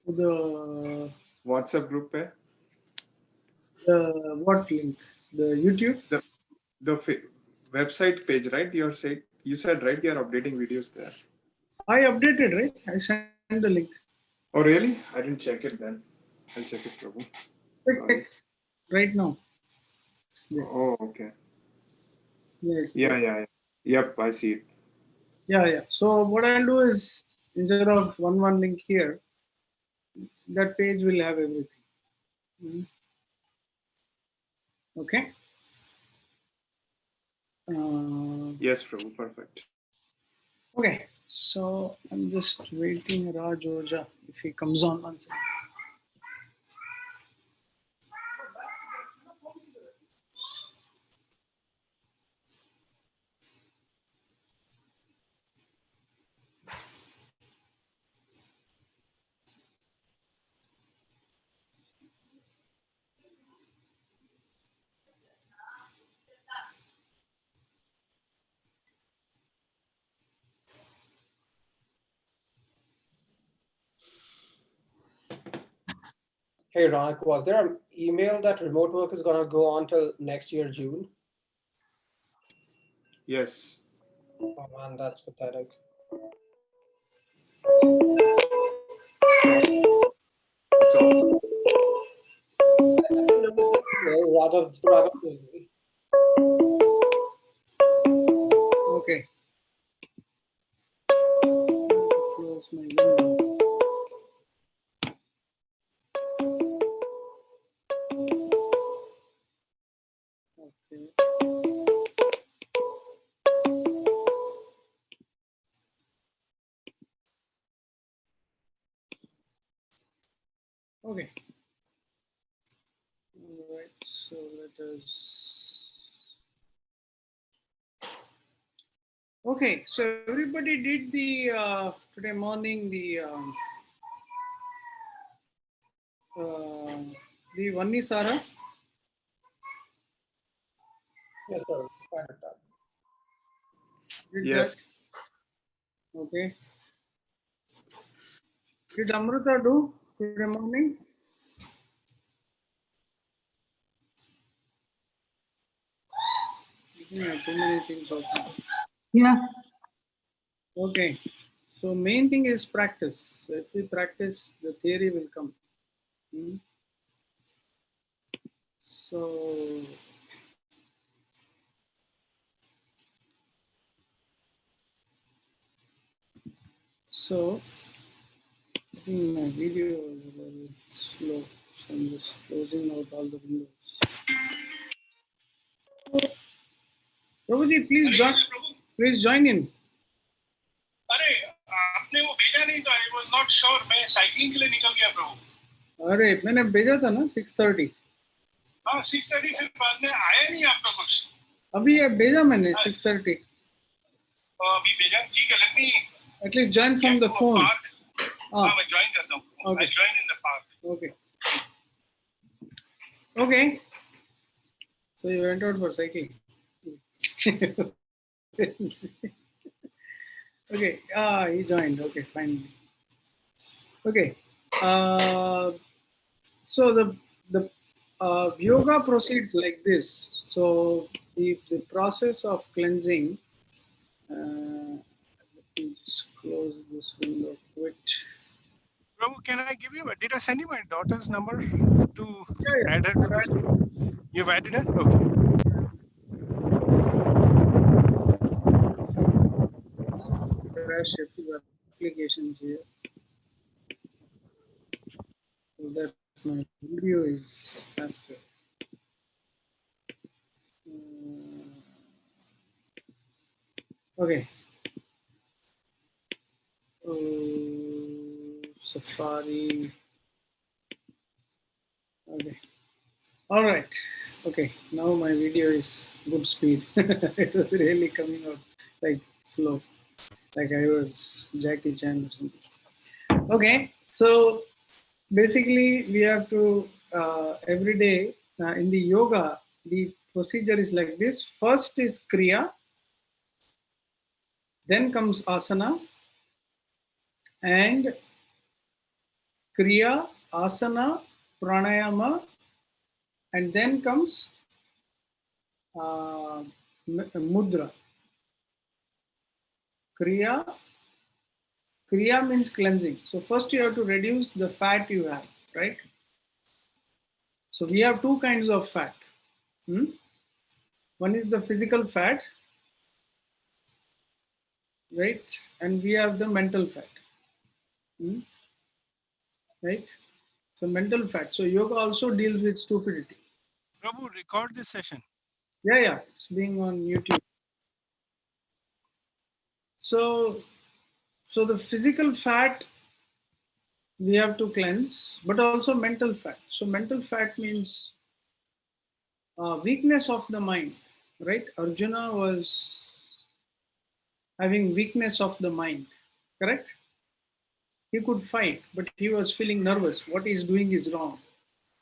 The WhatsApp group पे? The what link? The YouTube? The website page, right? You said right, you're updating videos there. I updated, right? I sent the link. Oh really? I didn't check it then. I'll check it, Prabhu. Check right now. Oh, okay. Yes. Yeah. Yep, I see it. Yeah. So what I'll do is, instead of one link here, that page will have everything. Okay. Yes, Prabhu, perfect. Okay. So I'm just waiting Raj Oja if he comes on once. Hey, Ronak, was there an email that remote work is going to go on till next year, June? Yes. Oh man, that's pathetic. It's all. Raghav Okay. Close my window. Okay. Okay. All right. So let us. Okay. So everybody did the today morning the Vanni Sara. Yes, sir. Did Yes. that? Okay. Did Amrita do today morning? Yeah, too many things open. Yeah. Okay. So main thing is practice. So if we practice, the theory will come. So I think my video is very slow. So I'm just closing out all the windows. Prabhuji, please join in. अरे आपने वो भेजा नहीं तो I was not sure. मैं cycling के लिए निकल गया प्रभु. अरे मैंने भेजा था ना 6:30. हाँ 6:30 फिर बाद में आया नहीं आपका कुछ. अभी ये भेजा मैंने 6:30. अभी भेजा ठीक है. Let me at least join from the phone. हाँ मैं join करता हूँ. Okay. I join in the park. Okay. Okay. So you went out for cycling. Okay. He joined. Okay, fine. Okay. So the yoga proceeds like this. So the process of cleansing. Let me just close this window quit. Prabhu, can I give you? Did I send you my daughter's number to Yeah. add her to this? You've added her? Okay. Crash a few applications here so that my video is faster. Okay. Safari. Okay. All right. Okay. Now my video is good speed. It was really coming out like slow, like I was Jackie Chan or something. Okay. So basically, we have to every day in the yoga, the procedure is like this. First is Kriya, then comes Asana, and Kriya, Asana, Pranayama, and then comes Mudra. Kriya. Kriya means cleansing. So first you have to reduce the fat you have, right? So we have two kinds of fat. One is the physical fat, right? And we have the mental fat, right? So mental fat. So yoga also deals with stupidity. Prabhu, record this session. Yeah, it's being on YouTube. So the physical fat we have to cleanse, but also mental fat. So mental fat means weakness of the mind, right? Arjuna was having weakness of the mind, correct? He could fight, but he was feeling nervous. What he's doing is wrong.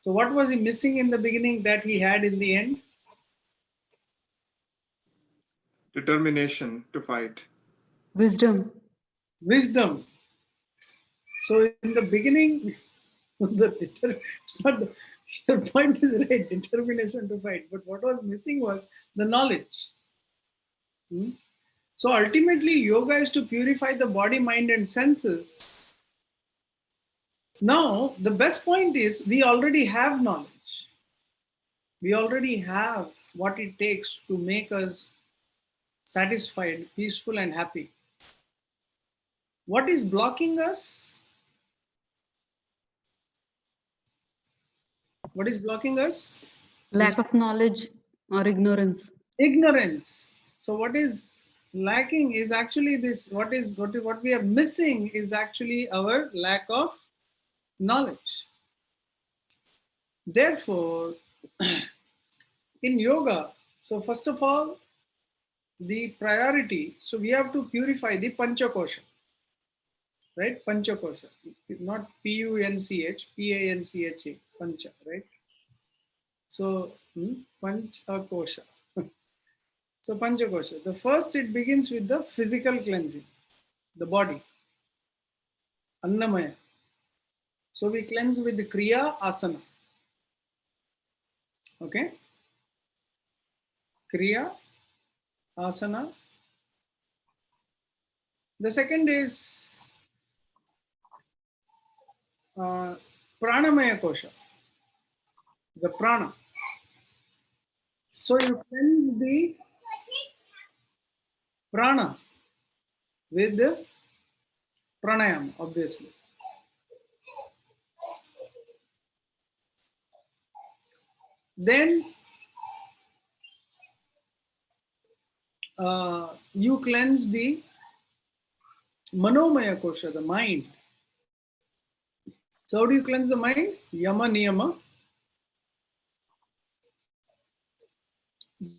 So what was he missing in the beginning that he had in the end? Determination to fight. Wisdom. Wisdom. So in the beginning, it's not your point is right, determination to fight. But what was missing was the knowledge. So ultimately, yoga is to purify the body, mind, and senses. Now, the best point is we already have knowledge. We already have what it takes to make us satisfied, peaceful, and happy. What is blocking us? What is blocking us? Lack of knowledge or ignorance. Ignorance. So what is lacking is actually this. What we are missing is actually our lack of knowledge. Therefore, in yoga, so first of all, the priority, so we have to purify the Panchakosha, right? Panchakosha, not P-U-N-C-H, P-A-N-C-H-A, Pancha, right? So, Panchakosha. So, Panchakosha. The first, it begins with the physical cleansing, the body, Annamaya. So, we cleanse with the Kriya Asana. Okay? Kriya, Asana. The second is Pranamaya Kosha, the prana. So you cleanse the prana with the pranayama, obviously. Then you cleanse the manomaya kosha, the mind. So how do you cleanse the mind? Yama niyama.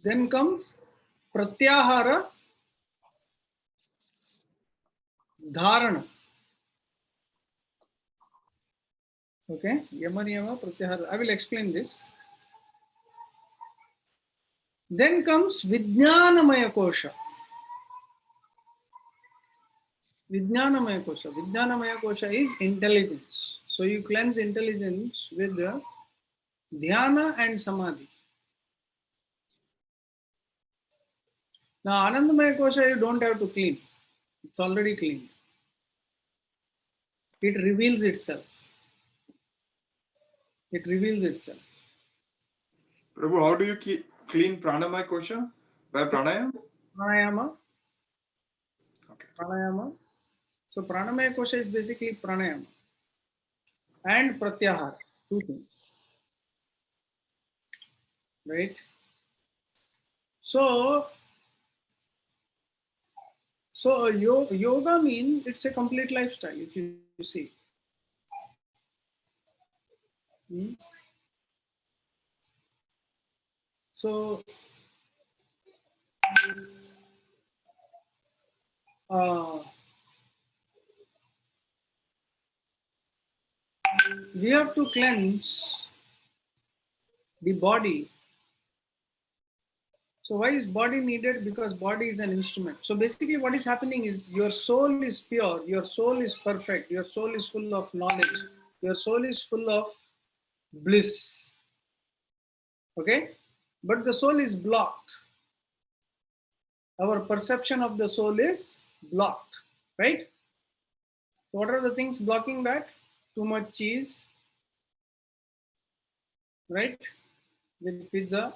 Then comes pratyahara, dharana. Okay, yama niyama, pratyahara. I will explain this. Then comes vijnanamaya kosha. Vijnanamaya kosha. Vijnanamaya kosha is intelligence. So you cleanse intelligence with the dhyana and samadhi. Now Anandamaya kosha you don't have to clean. It's already clean. It reveals itself. It reveals itself. Prabhu, how do you clean pranamaya kosha? By pranayam? Pranayama. Okay. Pranayama. So pranamaya kosha is basically pranayama and pratyahara. Two things. Right? So yoga means it's a complete lifestyle if you see. So we have to cleanse the body. So why is body needed? Because body is an instrument. So basically what is happening is your soul is pure, your soul is perfect, your soul is full of knowledge. Your soul is full of bliss. Okay? But the soul is blocked. Our perception of the soul is blocked, right? So what are the things blocking that? Too much cheese, right? With pizza,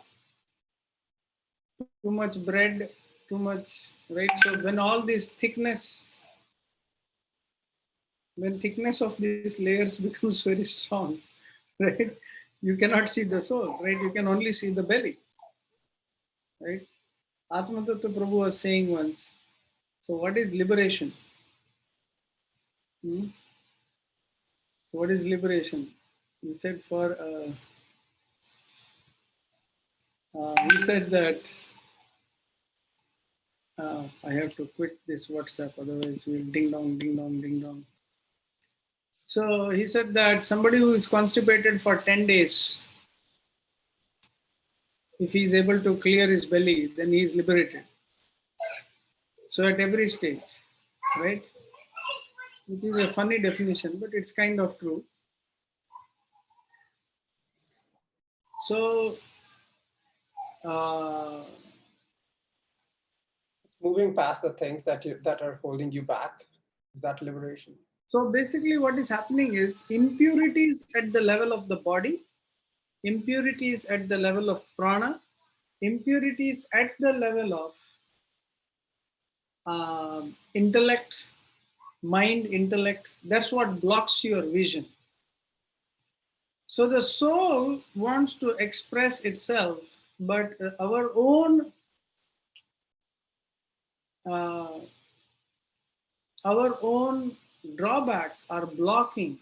too much bread, too much, right? So when all this thickness, when thickness of these layers becomes very strong, right? You cannot see the soul, right? You can only see the belly, right? Atma Tattva Prabhu was saying once, so what is liberation? Hmm? What is liberation? He said he said that I have to quit this WhatsApp, otherwise we'll ding dong, ding dong, ding dong. So he said that somebody who is constipated for 10 days, if he is able to clear his belly, then he is liberated. So at every stage, right? Which is a funny definition, but it's kind of true. So It's moving past the things that are holding you back. Is that liberation? so basically what is happening is impurities at the level of the body, impurities at the level of prana, impurities at the level of intellect, mind, intellect. That's what blocks your vision. So the soul wants to express itself, but uh, our own drawbacks are blocking.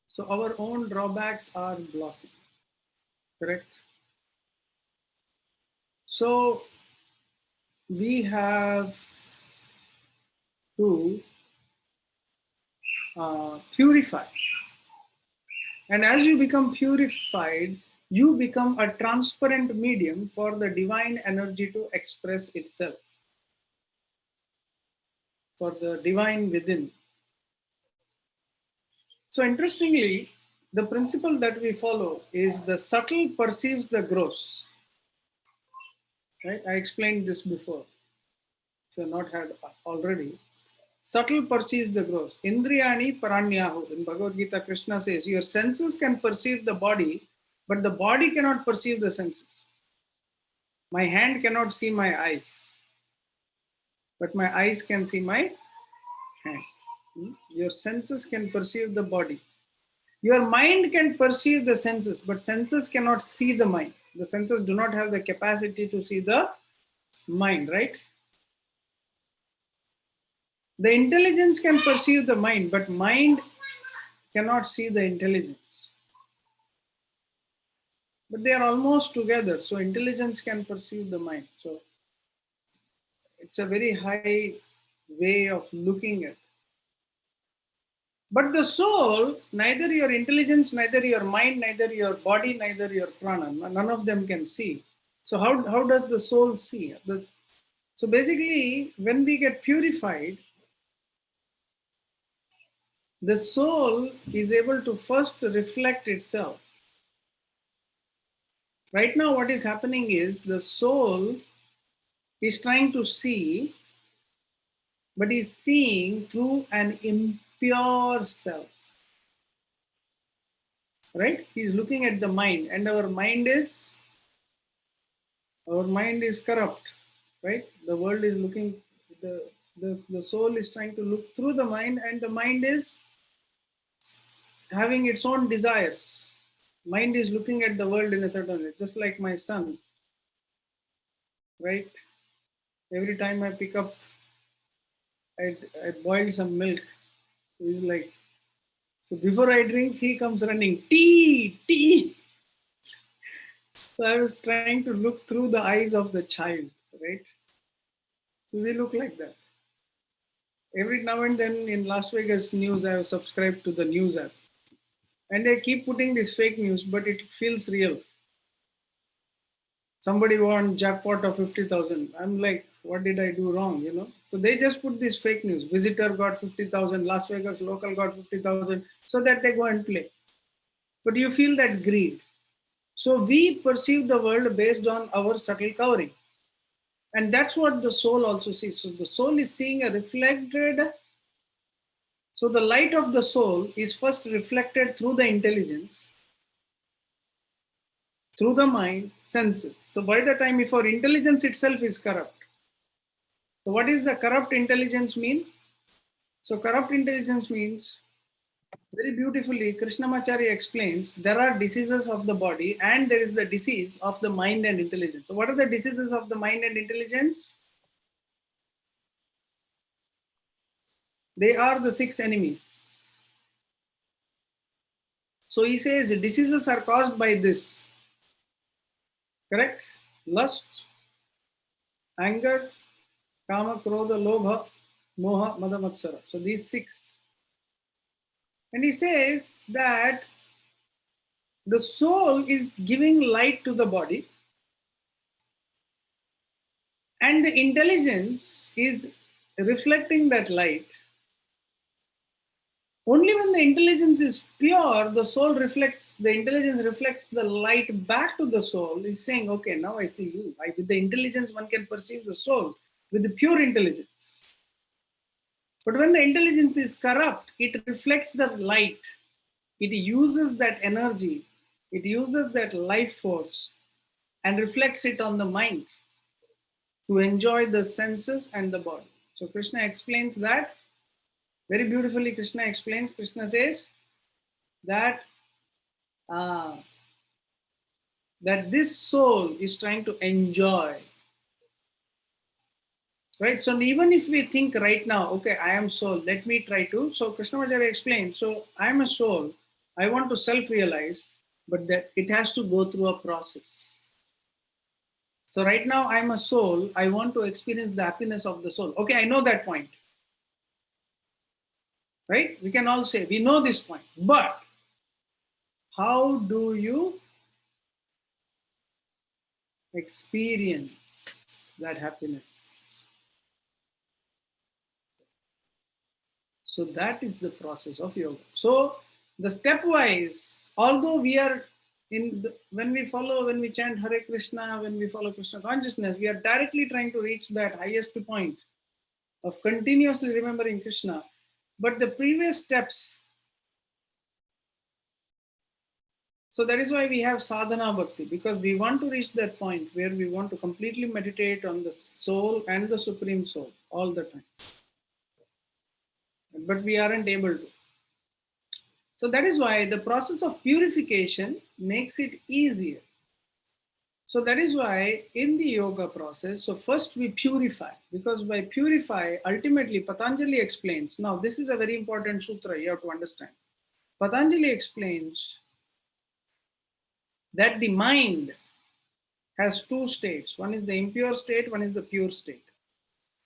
So our own drawbacks are blocking, correct? So we have to purify. And as you become purified, you become a transparent medium for the divine energy to express itself, for the divine within. So interestingly, the principle that we follow is the subtle perceives the gross. Right? I explained this before. If you have not had already, subtle perceives the gross. Indriyani paranyahu. In Bhagavad Gita, Krishna says, your senses can perceive the body, but the body cannot perceive the senses. My hand cannot see my eyes, but my eyes can see my hand. Your senses can perceive the body. Your mind can perceive the senses, but senses cannot see the mind. The senses do not have the capacity to see the mind, right? The intelligence can perceive the mind, but mind cannot see the intelligence. But they are almost together. So intelligence can perceive the mind. So it's a very high way of looking at. But the soul, neither your intelligence, neither your mind, neither your body, neither your prana, none of them can see. So how does the soul see? So basically, when we get purified, the soul is able to first reflect itself. Right now, what is happening is the soul is trying to see, but is seeing through an impure self. Right? He's looking at the mind, and our mind is corrupt, right? The world is looking, the soul is trying to look through the mind, and the mind is having its own desires. Mind is looking at the world in a certain way, just like my son, right? Every time I pick up, I boil some milk. So he's like, so before I drink, he comes running, tea, tea. So I was trying to look through the eyes of the child, right? So we look like that. Every now and then in Las Vegas news, I have subscribed to the news app. And they keep putting this fake news, but it feels real. Somebody won jackpot of 50,000. I'm like, what did I do wrong, you know? So they just put this fake news. Visitor got 50,000, Las Vegas local got 50,000, so that they go and play. But you feel that greed. So we perceive the world based on our subtle covering. And that's what the soul also sees. So the soul is seeing a reflected. So the light of the soul is first reflected through the intelligence, through the mind, senses. So by the time if our intelligence itself is corrupt. So what is the corrupt intelligence mean? So corrupt intelligence means, very beautifully, Krishnamacharya explains, there are diseases of the body and there is the disease of the mind and intelligence. So what are the diseases of the mind and intelligence? They are the 6 enemies. So he says diseases are caused by this. Correct? Lust, anger, kama, krodha, lobha, moha, mada, matsara. So these 6. And he says that the soul is giving light to the body and the intelligence is reflecting that light. Only when the intelligence is pure, the soul reflects, the intelligence reflects the light back to the soul. Is saying, okay, now I see you. With the intelligence, one can perceive the soul with the pure intelligence. But when the intelligence is corrupt, it reflects the light. It uses that energy. It uses that life force and reflects it on the mind to enjoy the senses and the body. So Krishna explains that very beautifully. Krishna explains, Krishna says that that this soul is trying to enjoy, right? So even if we think right now, okay, I am soul, let me try to, so Krishnamacharya explained, so I am a soul, I want to self-realize, but that it has to go through a process. So right now I'm a soul, I want to experience the happiness of the soul. Okay, I know that point, right? We can all say, we know this point, but how do you experience that happiness? So that is the process of yoga. So the stepwise, although we are when we chant Hare Krishna, when we follow Krishna consciousness, we are directly trying to reach that highest point of continuously remembering Krishna. But the previous steps, so that is why we have sadhana bhakti, because we want to reach that point where we want to completely meditate on the soul and the supreme soul all the time. But we aren't able to. So that is why the process of purification makes it easier. So that is why in the yoga process, so first we purify, because by purify, ultimately Patanjali explains, now this is a very important sutra you have to understand. Patanjali explains that the mind has 2 states. One is the impure state, one is the pure state.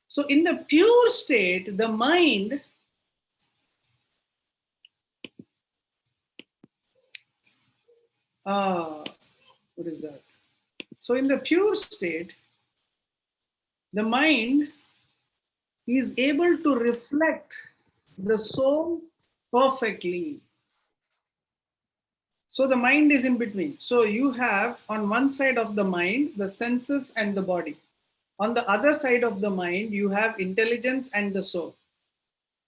So in the pure state, the mind what is that? So in the pure state, the mind is able to reflect the soul perfectly. So the mind is in between. So you have on one side of the mind, the senses and the body. On the other side of the mind, you have intelligence and the soul.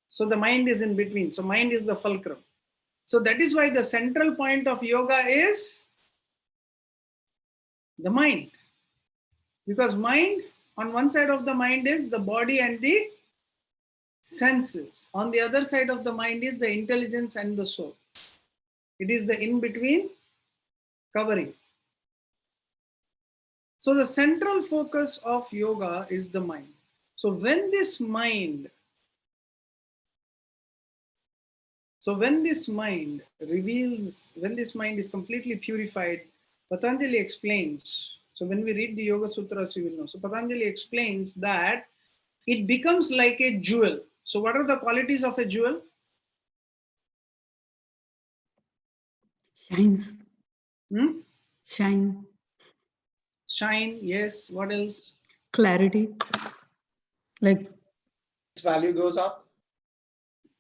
So the mind is in between. So mind is the fulcrum. So that is why the central point of yoga is the mind. Because mind, on one side of the mind is the body and the senses. On the other side of the mind is the intelligence and the soul. It is the in-between covering. So the central focus of yoga is the mind. So when this mind reveals, when this mind is completely purified, Patanjali explains, so when we read the Yoga Sutras, you will know. So Patanjali explains that it becomes like a jewel. So what are the qualities of a jewel? Shines. Hmm? Shine. Shine, yes. What else? Clarity. Like, its value goes up.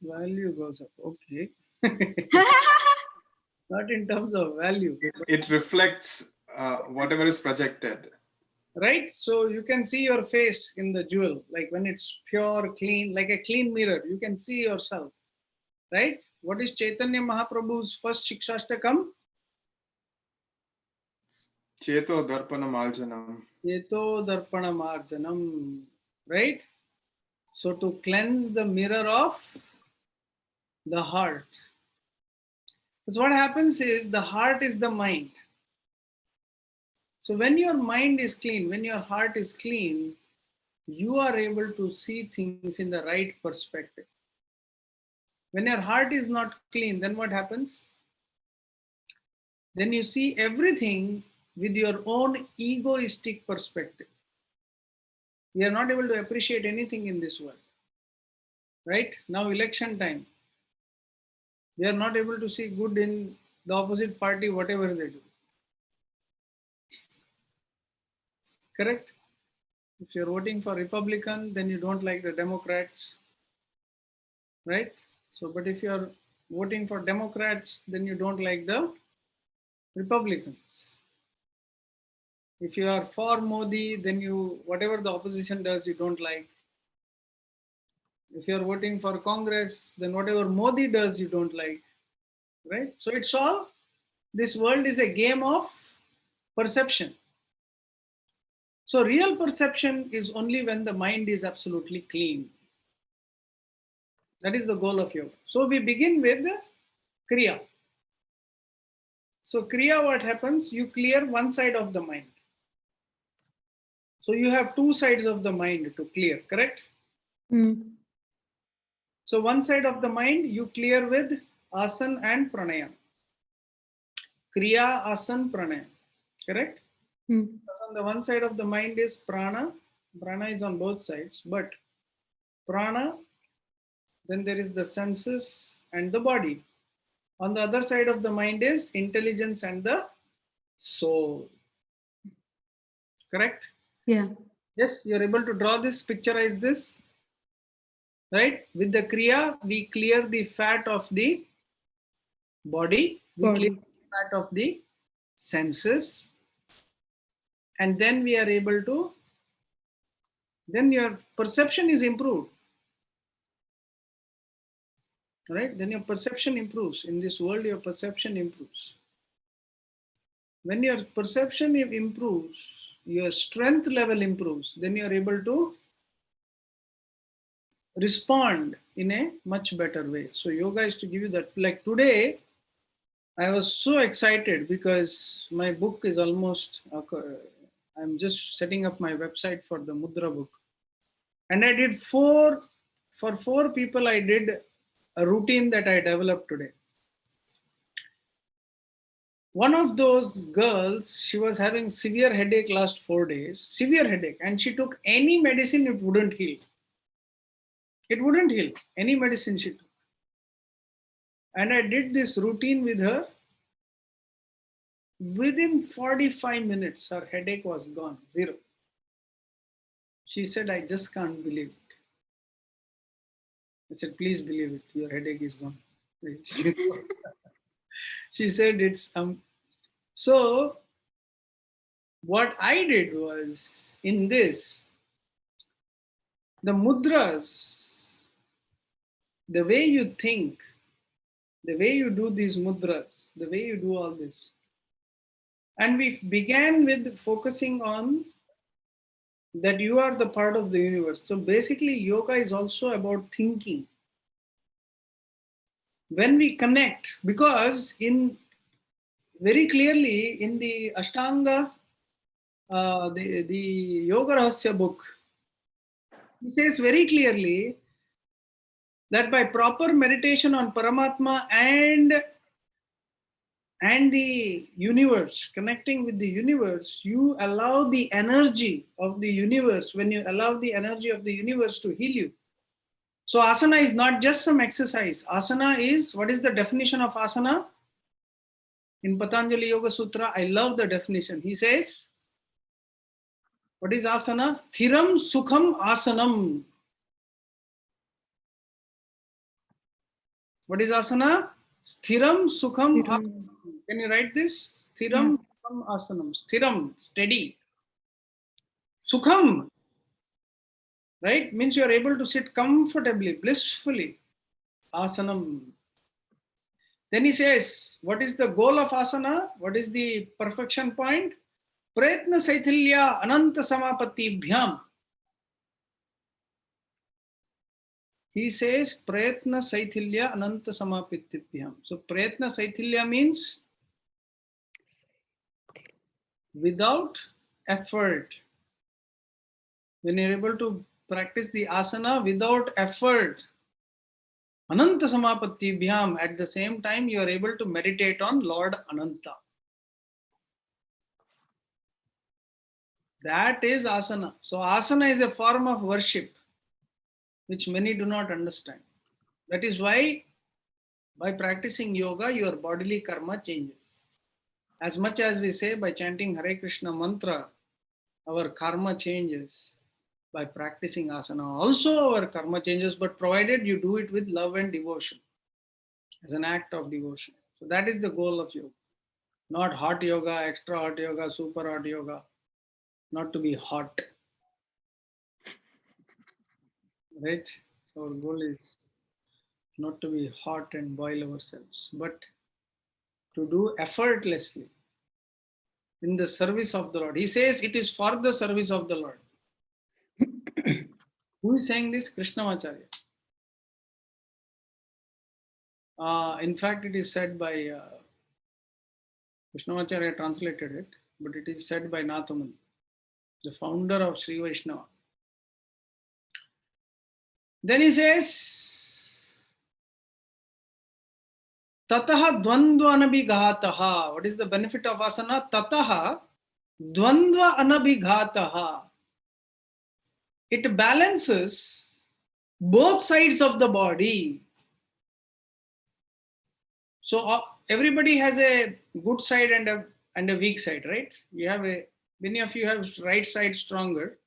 Value goes up. Okay. Not in terms of value, It reflects whatever is projected. right? So you can see your face in the jewel, like when it's pure, clean, like a clean mirror, you can see yourself, right? What is Chaitanya Mahaprabhu's first Shikshashtakam? Cheto darpanam aljanam. Yeto darpana marjanam, right? So to cleanse the mirror of the heart. Because what happens is the heart is the mind. So when your mind is clean, when your heart is clean, you are able to see things in the right perspective. When your heart is not clean, then what happens? Then you see everything with your own egoistic perspective. We are not able to appreciate anything in this world. Right? Now election time. We are not able to see good in the opposite party, whatever they do. Correct? If you're voting for Republican, then you don't like the Democrats. Right? So, but if you're voting for Democrats, then you don't like the Republicans. If you are for Modi, then you, whatever the opposition does, you don't like. If you're voting for Congress, then whatever Modi does, you don't like. Right? So it's all, this world is a game of perception. So real perception is only when the mind is absolutely clean. That is the goal of yoga. So we begin with Kriya. So Kriya, what happens? You clear one side of the mind. So you have two sides of the mind to clear, correct? mm, So one side of the mind you clear with asana and pranayama. Kriya, asana, pranayama, correct? mm, Because on the one side of the mind is prana. Prana is on both sides, but prana, then there is the senses and the body. On the other side of the mind is intelligence and the soul. Correct? yeah. Yes, you're able to draw this, picturize this. Right? With the Kriya, we clear the fat of the body, we clear Body. the fat of the senses, and then we are able to, then your perception is improved. Right? Then your perception improves. In this world, your perception improves. When your perception improves, your strength level improves, then you are able to respond in a much better way. So yoga is to give you that. Like today, I was so excited because my book is almost, I'm just setting up my website for the Mudra book. And I did for 4 people, I did a routine that I developed today. One of those girls, she was having severe headache last 4 days, severe headache, and she took any medicine, it wouldn't heal. It wouldn't heal, any medicine she took. And I did this routine with her. Within 45 minutes, her headache was gone, zero. She said, I just can't believe it. I said, please believe it, your headache is gone. She said, it's, so what I did was, in this, the mudras, the way you think, the way you do these mudras, the way you do all this. And we began with focusing on that you are the part of the universe. So basically, yoga is also about thinking. When we connect, because in very clearly in the Ashtanga, the Yoga Rahasya book, he says very clearly that by proper meditation on Paramatma and the universe, connecting with the universe, you allow the energy of the universe, when you allow the energy of the universe to heal you. So asana is not just some exercise. Asana is, what is the definition of asana? In Patanjali Yoga Sutra, I love the definition. He says, what is asana? Sthiram sukham asanam. What is asana? Sthiram sukham. Thiram. Can you write this? Sthiram sukham asanam. Sthiram, steady. Sukham, right? Means you are able to sit comfortably, blissfully. Asanam. Then he says, what is the goal of asana? What is the perfection point? Prayatna saithilya ananta samapatti bhyam. He says, Prayatna Saithilya Ananta Samapitibhyam. So, Prayatna Saithilya means without effort. When you're able to practice the asana without effort, Ananta Samapatibhyam, at the same time, you are able to meditate on Lord Ananta. That is asana. So, asana is a form of worship, which many do not understand. That is why, by practicing yoga, your bodily karma changes. As much as we say by chanting Hare Krishna mantra, our karma changes. By practicing asana, also our karma changes, but provided you do it with love and devotion, as an act of devotion. So that is the goal of yoga. Not hot yoga, extra hot yoga, super hot yoga. Not to be hot. Right? So our goal is not to be hot and boil ourselves, but to do effortlessly in the service of the Lord. He says it is for the service of the Lord. Who is saying this? Krishnamacharya. In fact, it is said by Krishnamacharya translated it, but it is said by Nathamani, the founder of Sri Vaishnava. Then he says, Tataha dvandva anabhighataha. What is the benefit of asana? Tataha dvandva anabhighataha. It balances both sides of the body. So everybody has a good side and a weak side, right? You have many of you have right side stronger,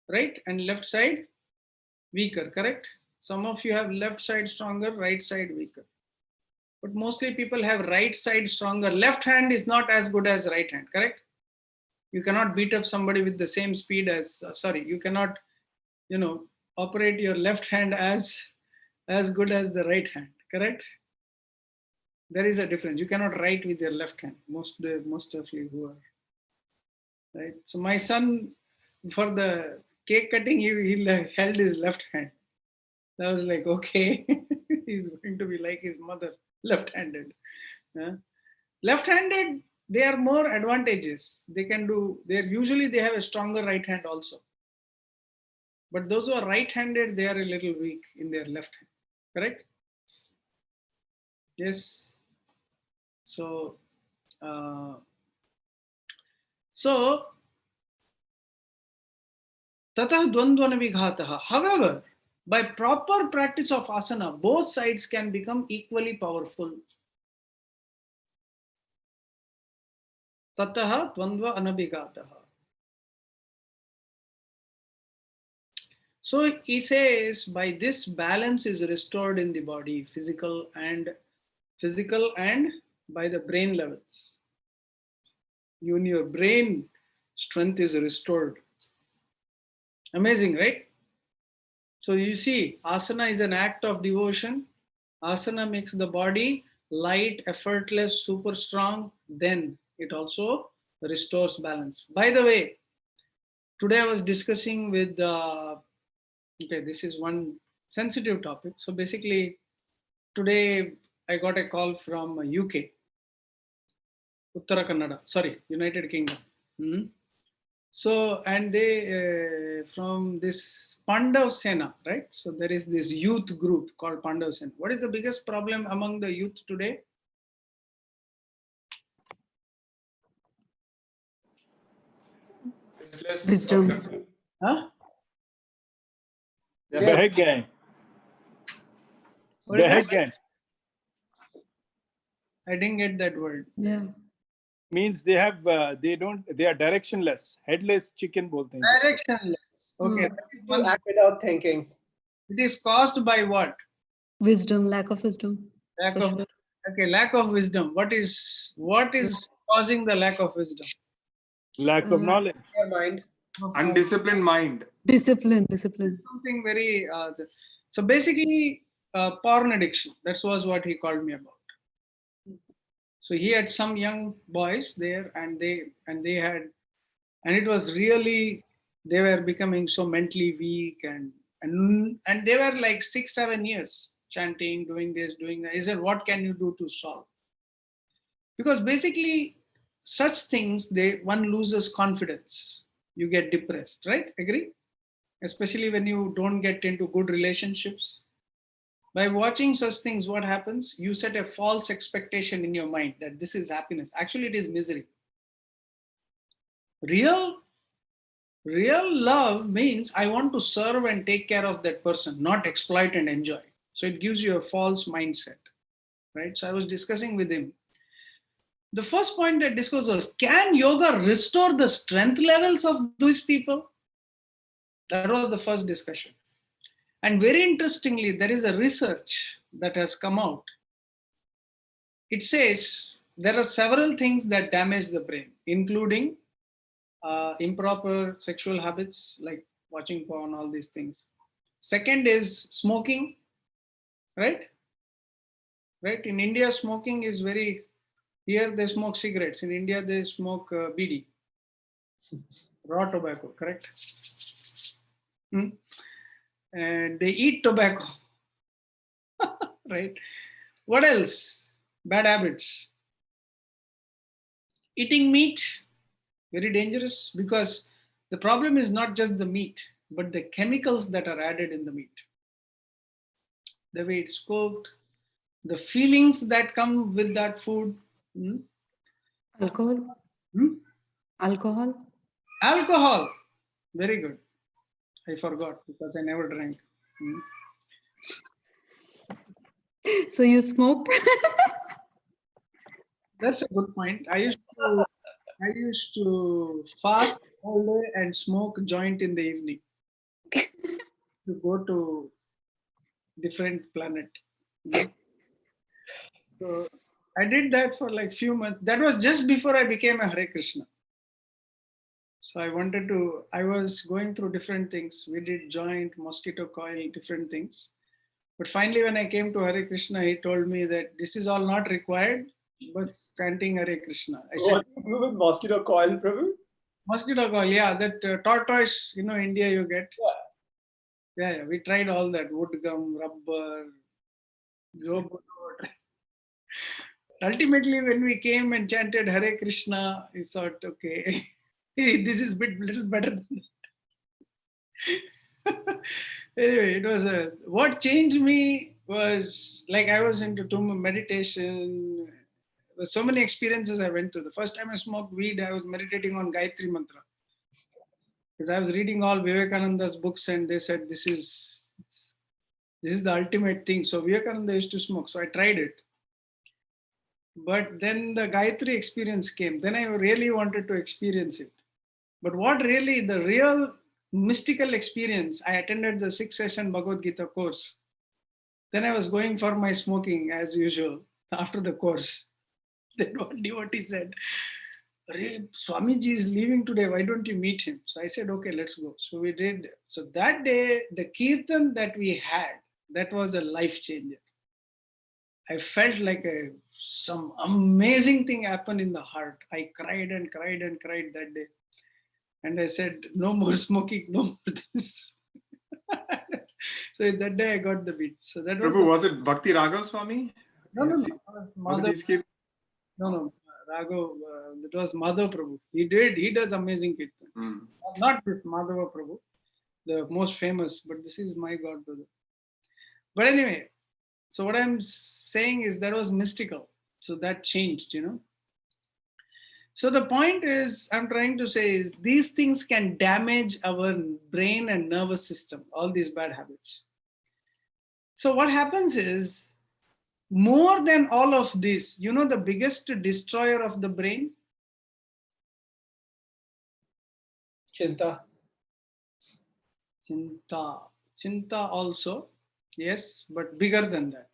right? And left side weaker, correct? Some of you have left side stronger, right side weaker. But mostly people have right side stronger. Left hand is not as good as right hand, correct? You cannot beat up somebody with the same speed as, you cannot, operate your left hand as good as the right hand, correct? There is a difference. You cannot write with your left hand. Most of you who are, right? So my son, for the cake cutting, he held his left hand. I was like, okay, he's going to be like his mother, left-handed. Left-handed, they are more advantageous. They have a stronger right hand also. But those who are right-handed, they are a little weak in their left hand, correct? Yes. So, Tatah dvandvana vighataha. However, by proper practice of asana, both sides can become equally powerful. Tataha dvandva anabhighataha. So he says, by this balance is restored in the body, physical and by the brain levels. Even your brain strength is restored. Amazing, right? So you see, asana is an act of devotion. Asana makes the body light, effortless, super strong. Then it also restores balance. By the way, today I was discussing with, this is one sensitive topic. So basically, today I got a call from UK, Uttara Kannada, United Kingdom. So, and they, from this Pandav Sena, right? So there is this youth group called Pandav Sena. What is the biggest problem among the youth today? Wisdom. Huh? Yes, sir. Behek gaye. What is that? Behek gaye I didn't get that word. Yeah. means they are directionless, headless chicken bolte hain jisko. Directionless. Okay. To act without thinking. It is caused by what? Wisdom, lack of wisdom. Lack For of sure. okay, lack of wisdom. What is causing the lack of wisdom? Lack of knowledge. Your mind. Undisciplined mind. Discipline, It's discipline. something very so basically porn addiction. That was what he called me about. So he had some young boys there, and they had, and it was really, they were becoming so mentally weak, and they were like 6-7 years chanting, doing this, doing that. He said, what can you do to solve? Because basically such things, one loses confidence, you get depressed, right? Agree? Especially when you don't get into good relationships. By watching such things, what happens? You set a false expectation in your mind that this is happiness. Actually, it is misery. Real love means I want to serve and take care of that person, not exploit and enjoy. So it gives you a false mindset, right? So I was discussing with him. The first point that discussed was, can yoga restore the strength levels of these people? That was the first discussion. And very interestingly, there is a research that has come out. It says there are several things that damage the brain, including improper sexual habits like watching porn, all these things. Second is smoking, right? Right. In India, smoking is very, here they smoke cigarettes. In India, they smoke BD, raw tobacco, correct? Hmm? And they eat tobacco, right? What else? Bad habits. Eating meat, very dangerous, because the problem is not just the meat, but the chemicals that are added in the meat. The way it's cooked, the feelings that come with that food. Hmm? Alcohol, Hmm? alcohol. Alcohol, very good. I forgot because I never drank. Hmm? So you smoked? That's a good point. I used to fast all day and smoke joint in the evening to go to different planet. So I did that for like few months. That was just before I became a Hare Krishna. So I was going through different things. We did joint, mosquito coil, different things. But finally, when I came to Hare Krishna, he told me that this is all not required, but chanting Hare Krishna. I said, What do you do with mosquito coil, Prabhu? mosquito coil, yeah, that tortoise, India you get. Yeah, we tried all that, wood gum, rubber, global. Ultimately, when we came and chanted Hare Krishna, we thought, okay, this is little better than that. Anyway, it was what changed me was like I was into too much meditation. There were so many experiences I went through. The first time I smoked weed, I was meditating on Gayatri Mantra. Because I was reading all Vivekananda's books and they said this is the ultimate thing. So Vivekananda used to smoke. So I tried it. But then the Gayatri experience came. Then I really wanted to experience it. But what really, the real mystical experience, I attended the 6-session Bhagavad Gita course. Then I was going for my smoking as usual after the course. Then one devotee said, Swamiji is leaving today. Why don't you meet him? So I said, okay, let's go. So we did. So that day, the kirtan that we had, that was a life changer. I felt like some amazing thing happened in the heart. I cried and cried and cried that day. And I said, no more smoking, no more this. So that day I got the beat. So that was Prabhu, was it Bhakti Raghav Swami? no. Was it his kirtan? No. Raghav, that was Madhav Prabhu. He does amazing kirtan. Not this Madhava Prabhu, the most famous, but this is my God brother. But anyway, so what I'm saying is that was mystical. So that changed, So the point is, I'm trying to say is these things can damage our brain and nervous system, all these bad habits. So what happens is, more than all of this, the biggest destroyer of the brain? Chinta. Chinta also. Yes, but bigger than that.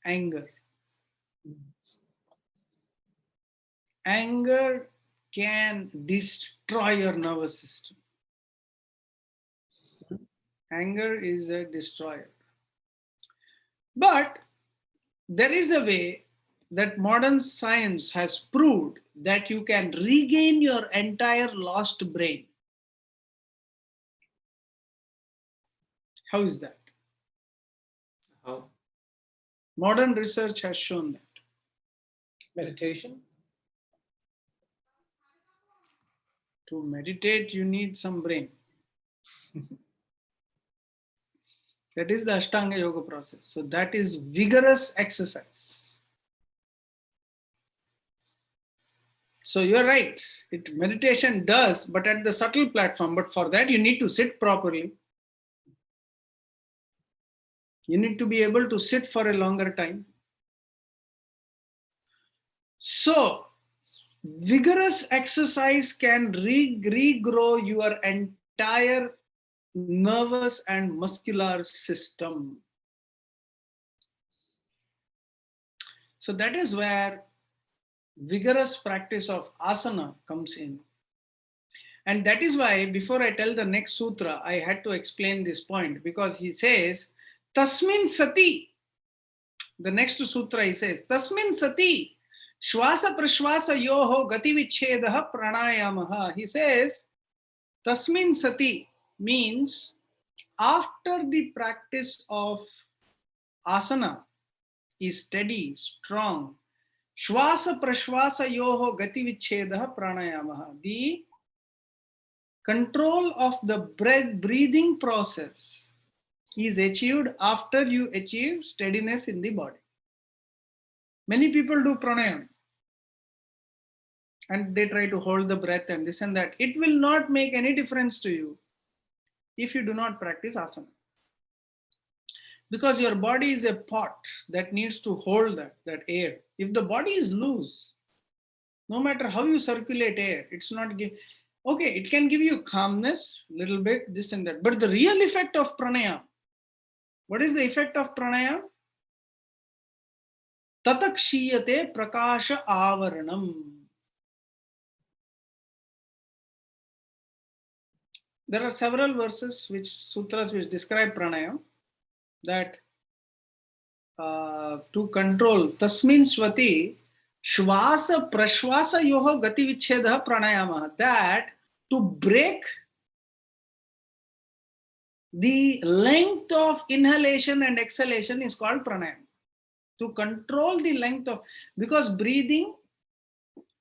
Anger. Anger can destroy your nervous system. Anger is a destroyer. But there is a way that modern science has proved that you can regain your entire lost brain. How is that? How? Modern research has shown that. Meditation. To meditate, you need some brain. That is the Ashtanga Yoga process. So that is vigorous exercise. So you're right. Meditation does, but at the subtle platform. But for that, you need to sit properly. You need to be able to sit for a longer time. So vigorous exercise can regrow your entire nervous and muscular system. So that is where vigorous practice of asana comes in. And that is why before I tell the next sutra, I had to explain this point, because he says, Tasmin sati. The next sutra he says, Tasmin sati shwasa prashwasa yoho gati vichhedah pranayamaha. He says, Tasmin sati means after the practice of asana is steady, strong, shwasa prashwasa yoho gati vichhedah pranayamaha. The control of the breathing process is achieved after you achieve steadiness in the body. Many people do pranayam and they try to hold the breath and this and that. It will not make any difference to you if you do not practice asana. Because your body is a pot that needs to hold that air. If the body is loose, no matter how you circulate air, it's not okay, it can give you calmness, little bit, this and that. But the real effect of pranayam, what is the effect of pranayam? Tatakshiyate prakasha avaranam. There are several verses, sutras which describe pranayam, that to control tasmin swati shvasa prashvasa yoho gati vichhedah pranayama, that to break the length of inhalation and exhalation is called pranayam. To control the length of, because breathing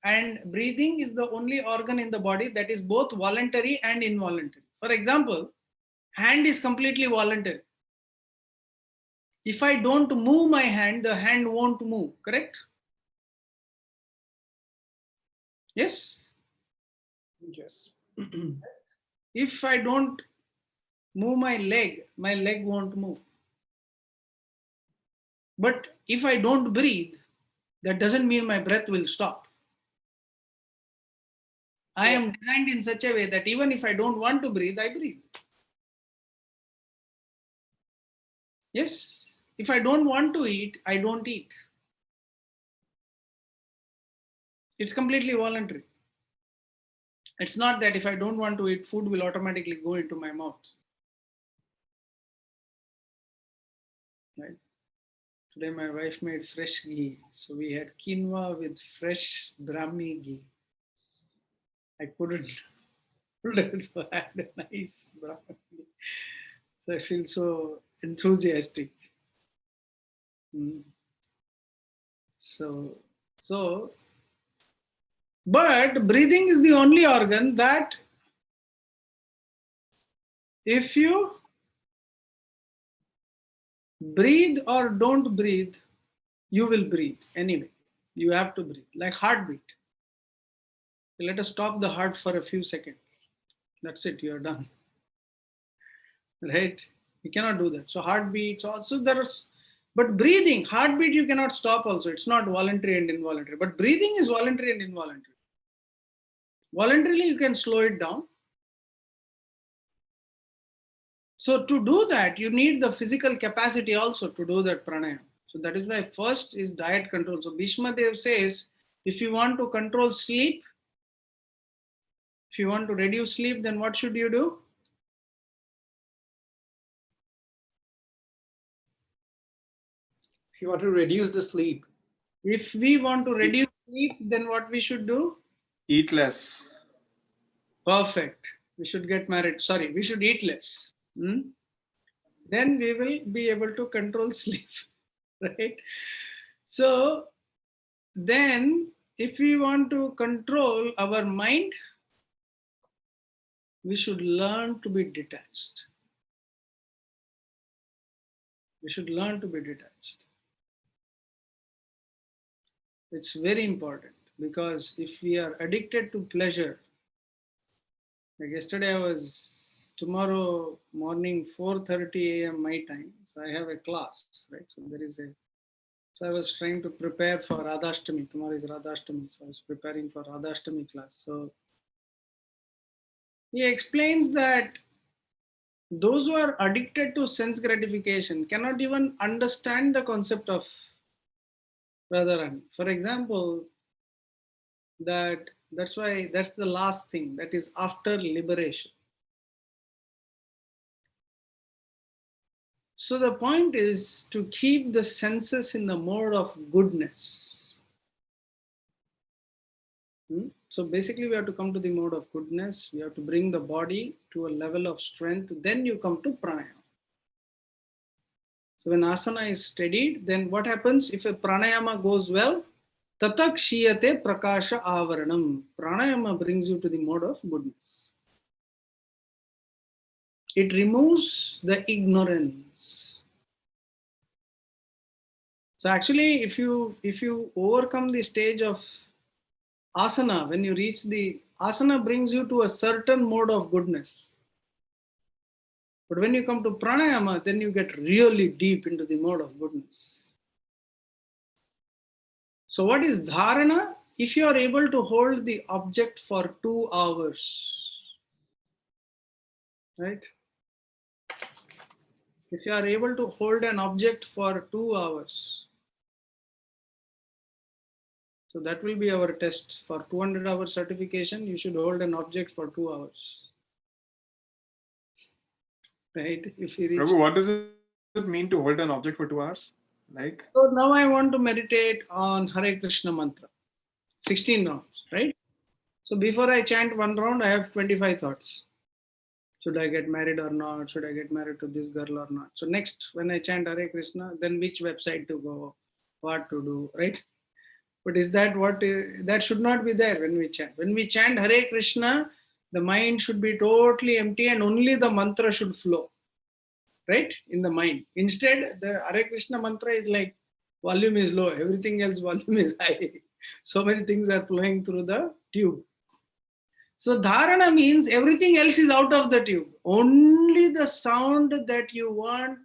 is the only organ in the body that is both voluntary and involuntary. For example, hand is completely voluntary. If I don't move my hand, the hand won't move, correct? Yes? Yes. If I don't move my leg won't move. But if I don't breathe, that doesn't mean my breath will stop. I am designed in such a way that even if I don't want to breathe, I breathe. Yes. If I don't want to eat, I don't eat. It's completely voluntary. It's not that if I don't want to eat, food will automatically go into my mouth. Right? Today my wife made fresh ghee. So we had quinoa with fresh Brahmi ghee. I couldn't hold it, so I had a nice Brahmi ghee. So I feel so enthusiastic. So, but breathing is the only organ that if you breathe or don't breathe, you will breathe anyway. You have to breathe, like heartbeat. Let us stop the heart for a few seconds. That's it, you're done. Right? You cannot do that. So heartbeats also, But breathing, heartbeat, you cannot stop also. It's not voluntary and involuntary. But breathing is voluntary and involuntary. Voluntarily, you can slow it down. So to do that, you need the physical capacity also to do that pranayama. So that is why first is diet control. So Bhishma Dev says, if you want to control sleep, if you want to reduce sleep, then what should you do? If you want to reduce the sleep, If we want to reduce sleep, then what we should do? Eat less. Perfect. We should get married. Sorry, we should eat less. Then we will be able to control sleep, right? So then if we want to control our mind, we should learn to be detached. We should learn to be detached. It's very important, because if we are addicted to pleasure, like yesterday tomorrow morning 4:30 a.m. my time, so I have a class, right? So I was trying to prepare for Radhashtami. Tomorrow is Radhashtami, so I was preparing for Radhashtami class. So he explains that those who are addicted to sense gratification cannot even understand the concept of Radharani. For example, that's why that's the last thing, that is after liberation. So the point is to keep the senses in the mode of goodness. So basically we have to come to the mode of goodness. We have to bring the body to a level of strength. Then you come to pranayama. So when asana is steadied, then what happens if a pranayama goes well? Tatak shiyate prakasha avaranam. Pranayama brings you to the mode of goodness. It removes the ignorance. So actually, if you overcome the stage of asana, when you reach the asana brings you to a certain mode of goodness. But when you come to pranayama, then you get really deep into the mode of goodness. So what is dharana? If you are able to hold the object for 2 hours, right? If you are able to hold an object for 2 hours, so that will be our test. For 200 hours certification, you should hold an object for 2 hours. Right? If you reach. Prabhu, what does it mean to hold an object for 2 hours? Like? So now I want to meditate on Hare Krishna mantra. 16 rounds, right? So before I chant one round, I have 25 thoughts. Should I get married or not? Should I get married to this girl or not? So next, when I chant Hare Krishna, then which website to go, what to do, right? But is that what, that should not be there when we chant. When we chant Hare Krishna, the mind should be totally empty and only the mantra should flow, right? In the mind. Instead, the Hare Krishna mantra is like, volume is low, everything else volume is high. So many things are flowing through the tube. So dharana means everything else is out of the tube. Only the sound that you want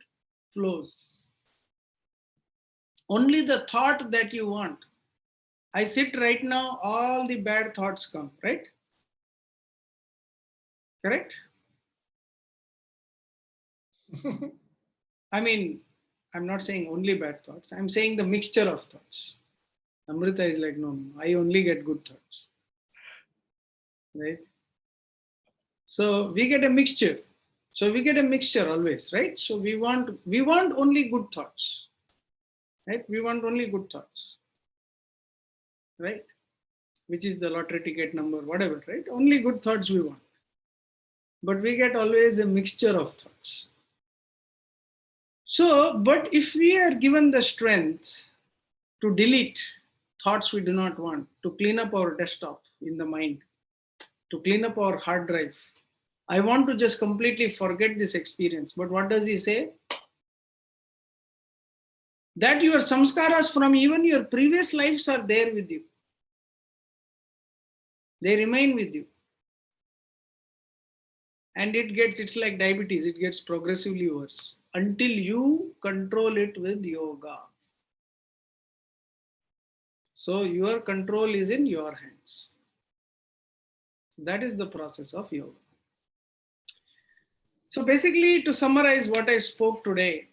flows. Only the thought that you want. I sit right now, all the bad thoughts come, right? Correct? I mean, I'm not saying only bad thoughts. I'm saying the mixture of thoughts. Amrita is like, no, I only get good thoughts. Right? So we get a mixture. So we get a mixture always, right? So we want only good thoughts. Right? We want only good thoughts. Right? Which is the lottery ticket number, whatever, right? Only good thoughts we want. But we get always a mixture of thoughts. So, but if we are given the strength to delete thoughts we do not want, to clean up our desktop in the mind, to clean up our hard drive, I want to just completely forget this experience. But what does he say? That your samskaras from even your previous lives are there with you. They remain with you. And it's like diabetes, it gets progressively worse. until you control it with yoga. So your control is in your hands. That is the process of yoga. So basically, to summarize what I spoke today,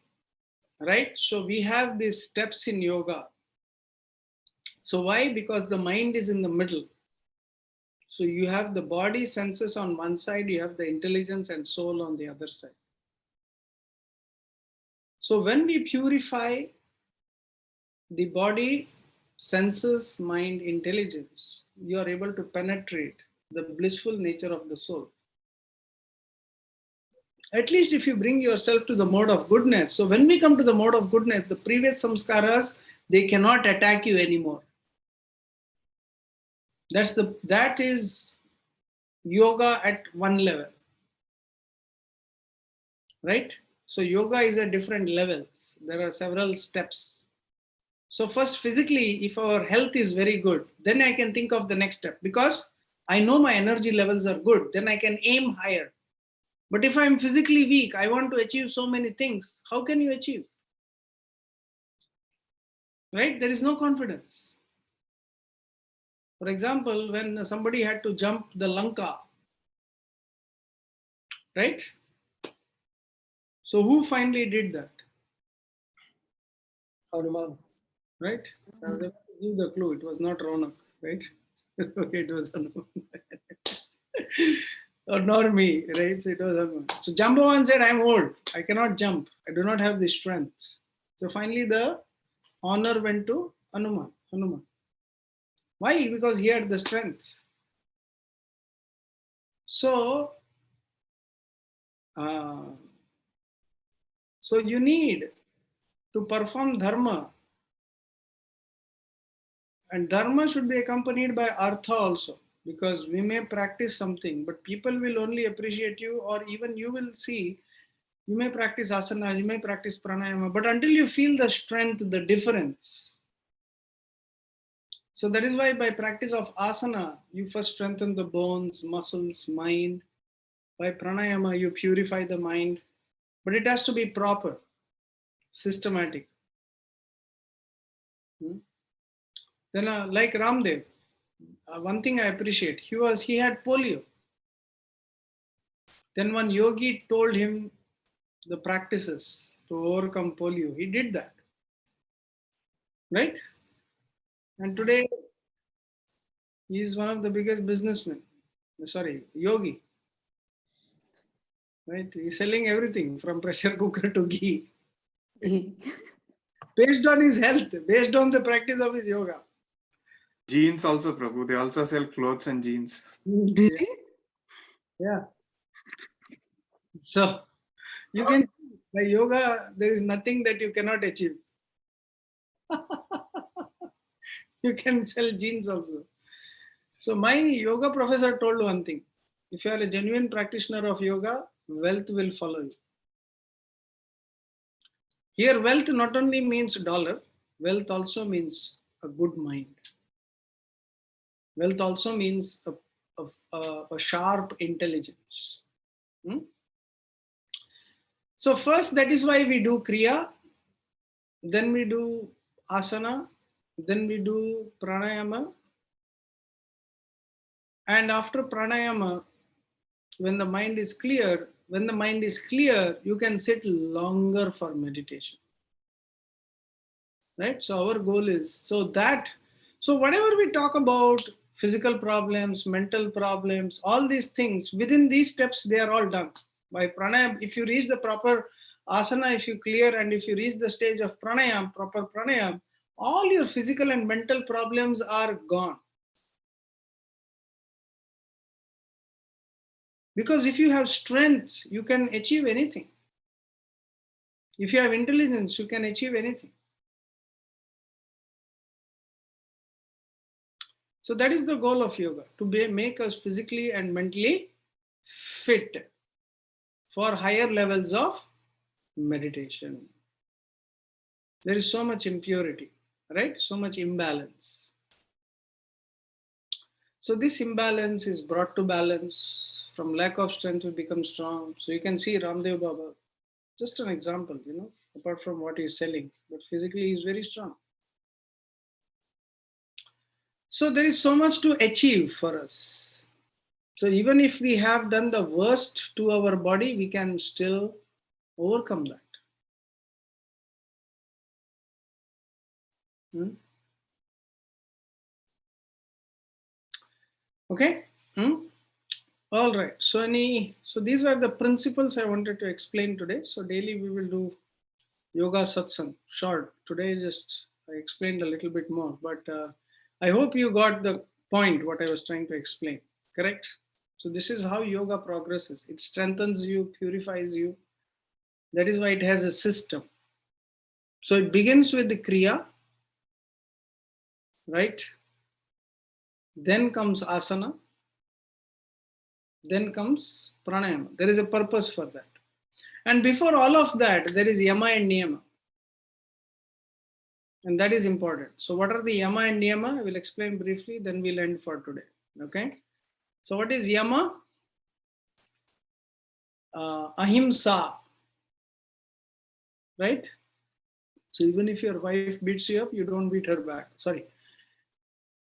right? So we have these steps in yoga. So why? Because the mind is in the middle. So you have the body senses on one side, you have the intelligence and soul on the other side. So when we purify the body, senses, mind, intelligence, you are able to penetrate the blissful nature of the soul. At least if you bring yourself to the mode of goodness. So when we come to the mode of goodness, the previous samskaras, they cannot attack you anymore. That is yoga at one level, right? So yoga is at different levels. There are several steps. So first, physically, if our health is very good, then I can think of the next step, because I know my energy levels are good. Then I can aim higher. But if I'm physically weak, I want to achieve so many things. How can you achieve? Right? There is no confidence. For example, when somebody had to jump the Lanka, right? So who finally did that? Hanuman. Right? So I was able to give the clue. It was not Ronak, right? Okay, it was Hanuman. Or not me, right? So it was Hanuman. So Jambavan said, I'm old. I cannot jump. I do not have the strength. So finally the honor went to Hanuman. Why? Because he had the strength. So, so you need to perform dharma, and dharma should be accompanied by artha also, because we may practice something, but people will only appreciate you, or even you will see, you may practice asana, you may practice pranayama, but until you feel the strength, the difference. So that is why by practice of asana, you first strengthen the bones, muscles, mind. By pranayama, you purify the mind, but it has to be proper, systematic. Then like Ramdev, one thing I appreciate, he had polio. Then one yogi told him the practices to overcome polio. He did that, right? And today he is one of the biggest businessmen. Sorry, yogi, right? He's selling everything from pressure cooker to ghee, based on his health, based on the practice of his yoga. Jeans also, Prabhu. They also sell clothes and jeans. Really? Yeah. So you can see by yoga, there is nothing that you cannot achieve. You can sell jeans also. So my yoga professor told one thing: if you are a genuine practitioner of yoga, wealth will follow you. Here, wealth not only means dollar, wealth also means a good mind. Wealth also means a sharp intelligence. So first, that is why we do kriya, then we do asana, then we do pranayama, and after pranayama, when the mind is clear, you can sit longer for meditation. Right? So our goal is so whatever we talk about, physical problems, mental problems, all these things, within these steps, they are all done. By pranayam, if you reach the proper asana, if you clear, and if you reach the stage of pranayam, proper pranayam, all your physical and mental problems are gone. Because if you have strength, you can achieve anything. If you have intelligence, you can achieve anything. So that is the goal of yoga, to make us physically and mentally fit for higher levels of meditation. There is so much impurity, right? So much imbalance. So this imbalance is brought to balance. From lack of strength, we become strong. So you can see Ramdev Baba. Just an example, apart from what he's selling, but physically he's very strong. So there is so much to achieve for us. So even if we have done the worst to our body, we can still overcome that. Hmm? Okay. All right. So these were the principles I wanted to explain today. So daily we will do yoga satsang, short. Today just I explained a little bit more, but I hope you got the point what I was trying to explain. Correct? So this is how yoga progresses. It strengthens you, purifies you. That is why it has a system. So it begins with the kriya, right? Then comes asana. Then comes pranayama. There is a purpose for that. And before all of that, there is yama and niyama. And that is important. So what are the yama and niyama? I will explain briefly, then we'll end for today. Okay. So what is yama? Ahimsa. Right? So even if your wife beats you up, you don't beat her back. Sorry.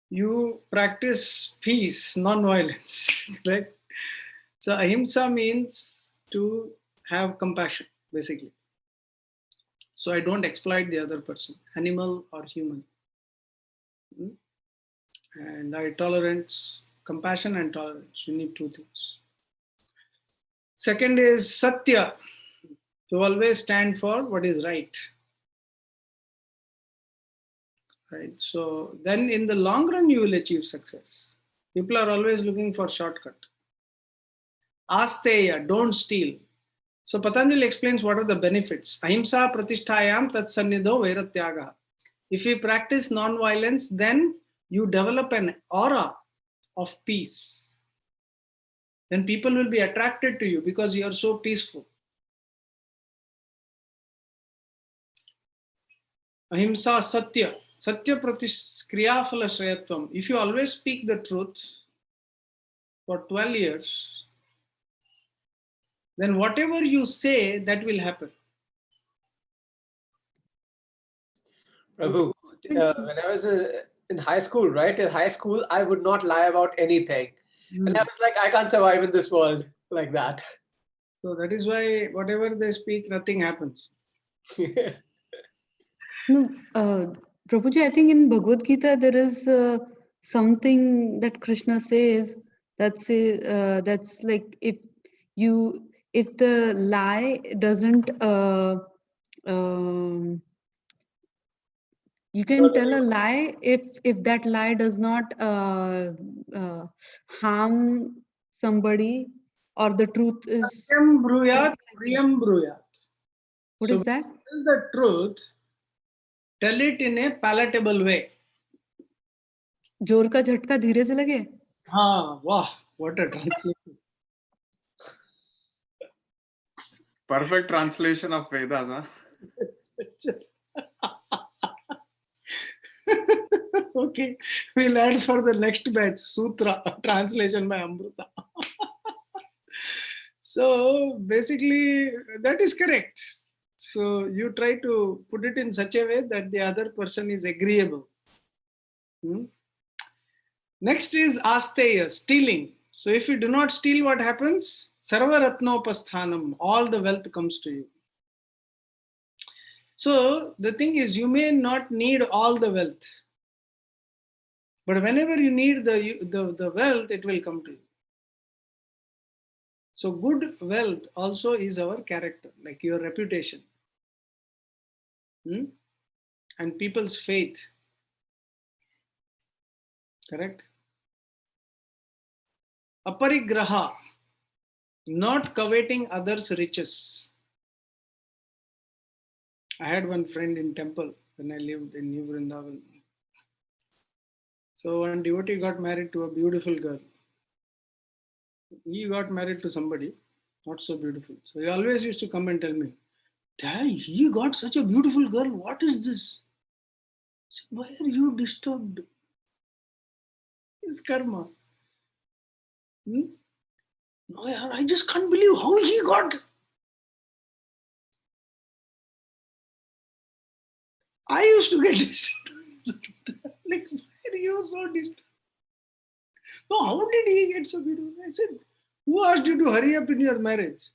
You practice peace, non-violence. Right? So ahimsa means to have compassion, basically. So I don't exploit the other person, animal or human. And I tolerance, compassion and tolerance. You need two things. Second is satya. To always stand for what is right. Right. So then in the long run, you will achieve success. People are always looking for shortcut. Asteya, don't steal. So Patanjali explains what are the benefits. Ahimsa pratisthayam tat sannidho vairatyaga. If you practice non-violence, then you develop an aura of peace. Then people will be attracted to you because you are so peaceful. Ahimsa satya. Satya pratis kriyafala shrayatvam. If you always speak the truth for 12 years, then whatever you say, that will happen. Prabhu, when I was in high school, right? In high school, I would not lie about anything. And I was like, I can't survive in this world like that. So that is why whatever they speak, nothing happens. No, Prabhuji, I think in Bhagavad Gita there is something that Krishna says that's like if the lie doesn't you can tell a lie if that lie does not harm somebody, or the truth is Satyam bruyat, something like that. priyam bruyat. What So is that? tell the truth, tell it in a palatable way. जोर का झटका धीरे से लगे. Ah, wow, what a translation. Perfect translation of Vedas, huh? Okay, we'll add for the next batch, Sutra, translation by Amruta. So basically, that is correct. So you try to put it in such a way that the other person is agreeable. Next is asteya, stealing. So if you do not steal, what happens? Sarva ratnopasthanam, all the wealth comes to you. So the thing is, you may not need all the wealth, but whenever you need the wealth, it will come to you. So good wealth also is our character, like your reputation. And people's faith. Correct? Aparigraha, not coveting others' riches. I had one friend in temple when I lived in New Vrindavan. So one devotee got married to a beautiful girl. He got married to somebody not so beautiful. So he always used to come and tell me, "Dad, he got such a beautiful girl. What is this? So why are you disturbed? It's karma." No, I just can't believe how he got. I used to get disturbed. Like, why are you so disturbed? No, how did he get so beautiful? I said, who asked you to hurry up in your marriage?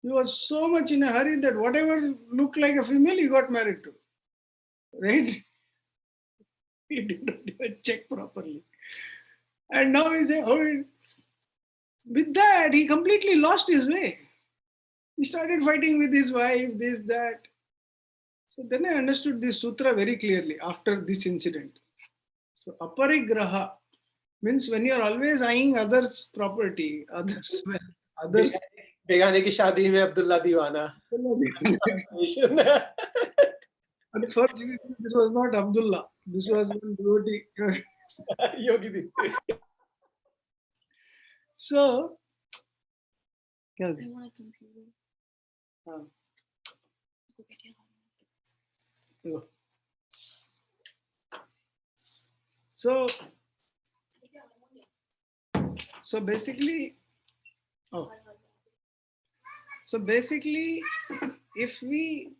He was so much in a hurry that whatever looked like a female, he got married to. Right? He didn't even check properly. And now he said, oh, with that, he completely lost his way. He started fighting with his wife, this, that. So then I understood this sutra very clearly after this incident. So aparigraha means when you are always eyeing others' property, others' wealth, others. बेगाने की शादी में अब्दुल्ला दीवाना. At first, this was not Abdullah. This was one devotee. Yogi the. So, क्या हो I गया? want a computer. हाँ, Go get your देखो. So basically, oh, so basically, if we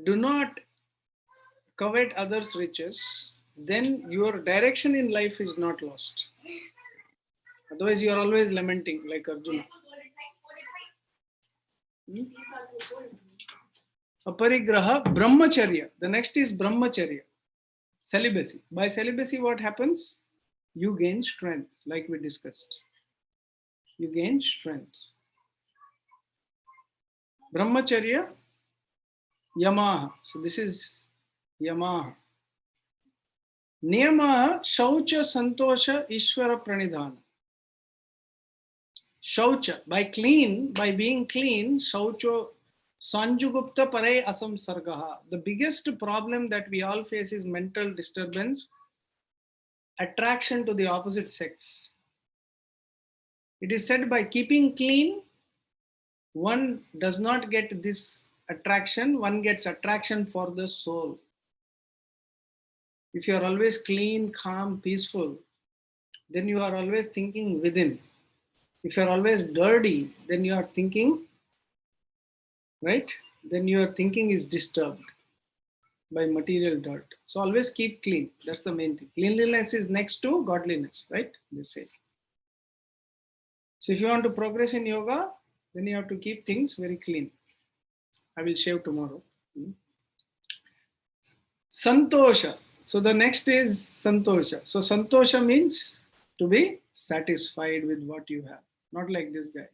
do not covet others' riches, then your direction in life is not lost. Otherwise, you are always lamenting like Arjuna. Aparigraha, brahmacharya. The next is brahmacharya, celibacy. By celibacy, what happens? You gain strength, like we discussed. You gain strength. Brahmacharya, yamaha. So this is yamaha. Niyamaha, shaucha, santosha, ishvara, pranidhana. Shaucha, by being clean, shaucho, sanjugupta pare asamsargaha. The biggest problem that we all face is mental disturbance, attraction to the opposite sex. It is said by keeping clean, one does not get this attraction, one gets attraction for the soul. If you are always clean, calm, peaceful, then you are always thinking within. If you are always dirty, then you are thinking, right? Then your thinking is disturbed by material dirt. So always keep clean. That's the main thing. Cleanliness is next to godliness, right? They say. So if you want to progress in yoga, then you have to keep things very clean. I will shave tomorrow. Santosha. So the next is santosha. So santosha means to be satisfied with what you have. Not like this guy.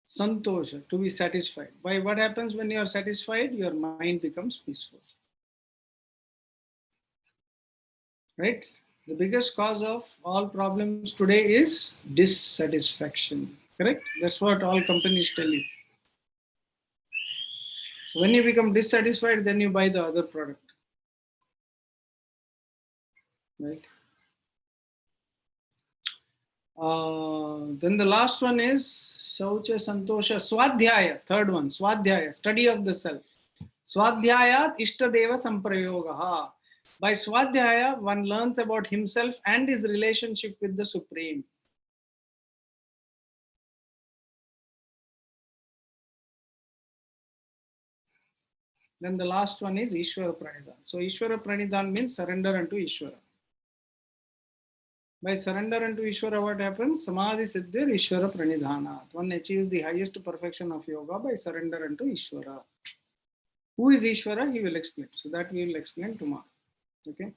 Santosha, to be satisfied. By what happens when you are satisfied? Your mind becomes peaceful. Right? The biggest cause of all problems today is dissatisfaction. Correct? That's what all companies tell you. When you become dissatisfied, then you buy the other product. Right? Then the last one is Shaucha, Santosha, Swadhyaya. Third one, Swadhyaya, study of the self. Swadhyayat Ishtadeva Samprayogaha. By Swadhyaya, one learns about himself and his relationship with the Supreme. Then the last one is Ishvara Pranidhan. So Ishvara Pranidhan means surrender unto Ishvara. By surrender unto Ishvara, what happens? Samadhi Siddhir Ishvara Pranidhanat. One achieves the highest perfection of yoga by surrender unto Ishvara. Who is Ishvara? He will explain. So that we will explain tomorrow. Okay.